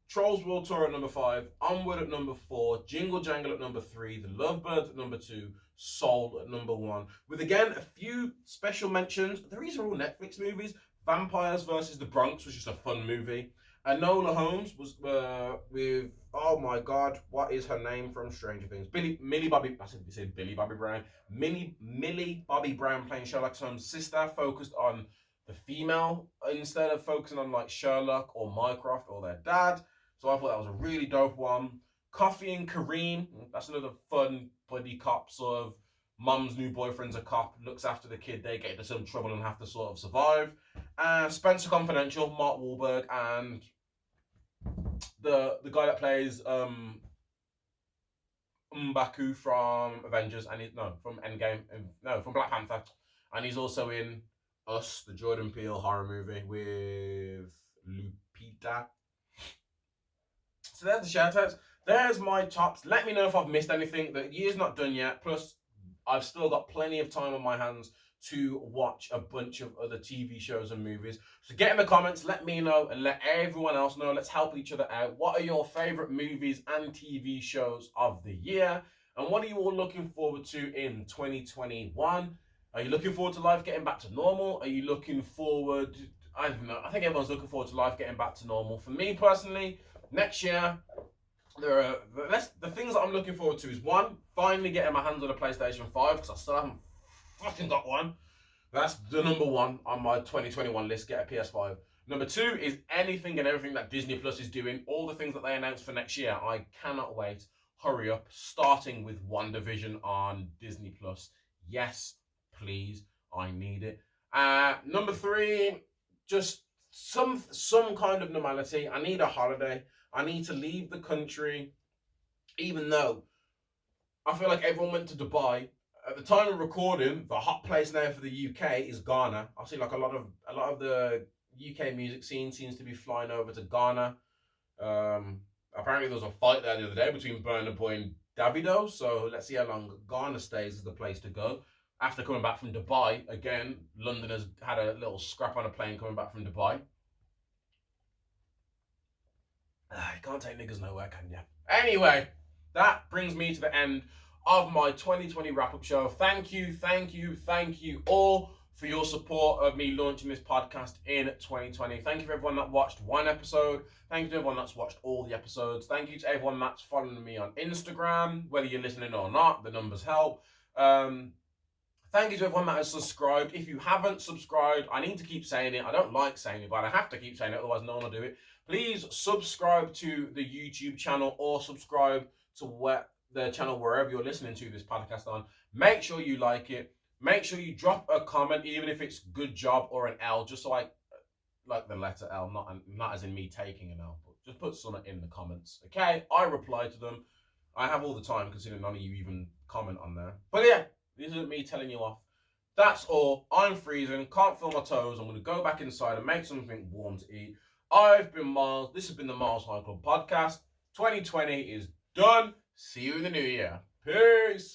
Trolls World Tour at number 5. Onward at number 4. Jingle Jangle at number 3. The Lovebirds at number 2. Soul at number 1. With again a few special mentions. These are all Netflix movies. Vampires versus the Bronx was just a fun movie. Enola Holmes was with, oh my god, what is her name from Stranger Things? Millie Bobby Brown. Millie Bobby Brown playing Sherlock Holmes' sister, focused on the female instead of focusing on like Sherlock or Mycroft or their dad. So I thought that was a really dope one. Coffee and Kareem, that's another fun buddy cop sort of. Mum's new boyfriend's a cop, looks after the kid, they get into some trouble and have to sort of survive. Spencer Confidential, Mark Wahlberg, and the guy that plays M'Baku from Avengers, and from Endgame, from Black Panther, and he's also in Us, the Jordan Peele horror movie with Lupita. So there's the shout outs. There's my tops. Let me know if I've missed anything. The year's not done yet. Plus, I've still got plenty of time on my hands to watch a bunch of other TV shows and movies. So get in the comments, let me know, and let everyone else know. Let's help each other out. What are your favorite movies and TV shows of the year? And what are you all looking forward to in 2021? Are you looking forward to life getting back to normal? Are you looking forward... I don't know. I think everyone's looking forward to life getting back to normal. For me personally, next year, the things that I'm looking forward to is one, finally getting my hands on a PlayStation 5 because I still haven't fucking got one. That's the number one on my 2021 list, get a PS5. Number two is anything and everything that Disney Plus is doing, all the things that they announced for next year. I cannot wait. Hurry up, starting with WandaVision on Disney Plus. Yes, please, I need it. Number three, just some kind of normality. I need a holiday. I need to leave the country, even though I feel like everyone went to Dubai. At the time of recording, the hot place now for the UK is Ghana. I see like a lot of the UK music scene seems to be flying over to Ghana. Apparently there was a fight there the other day between Burna Boy and Davido, so let's see how long Ghana stays as the place to go. After coming back from Dubai, again, Londoners had a little scrap on a plane coming back from Dubai. You can't take niggas nowhere, can you? Anyway, that brings me to the end of my 2020 wrap-up show. Thank you all for your support of me launching this podcast in 2020. Thank you for everyone that watched one episode. Thank you to everyone that's watched all the episodes. Thank you to everyone that's following me on Instagram. Whether you're listening or not, the numbers help. Thank you to everyone that has subscribed. If you haven't subscribed, I need to keep saying it. I don't like saying it, but I have to keep saying it, otherwise no one will do it. Please subscribe to the YouTube channel or subscribe to the channel wherever you're listening to this podcast on. Make sure you like it. Make sure you drop a comment, even if it's good job or an L, just so I like the letter L, not as in me taking an L, but just put something in the comments. Okay, I reply to them. I have all the time, considering none of you even comment on there. But yeah, this isn't me telling you off. That's all. I'm freezing, can't feel my toes. I'm going to go back inside and make something warm to eat. I've been Myles. This has been the MylesHighClub podcast. 2020 is done. See you in the new year. Peace.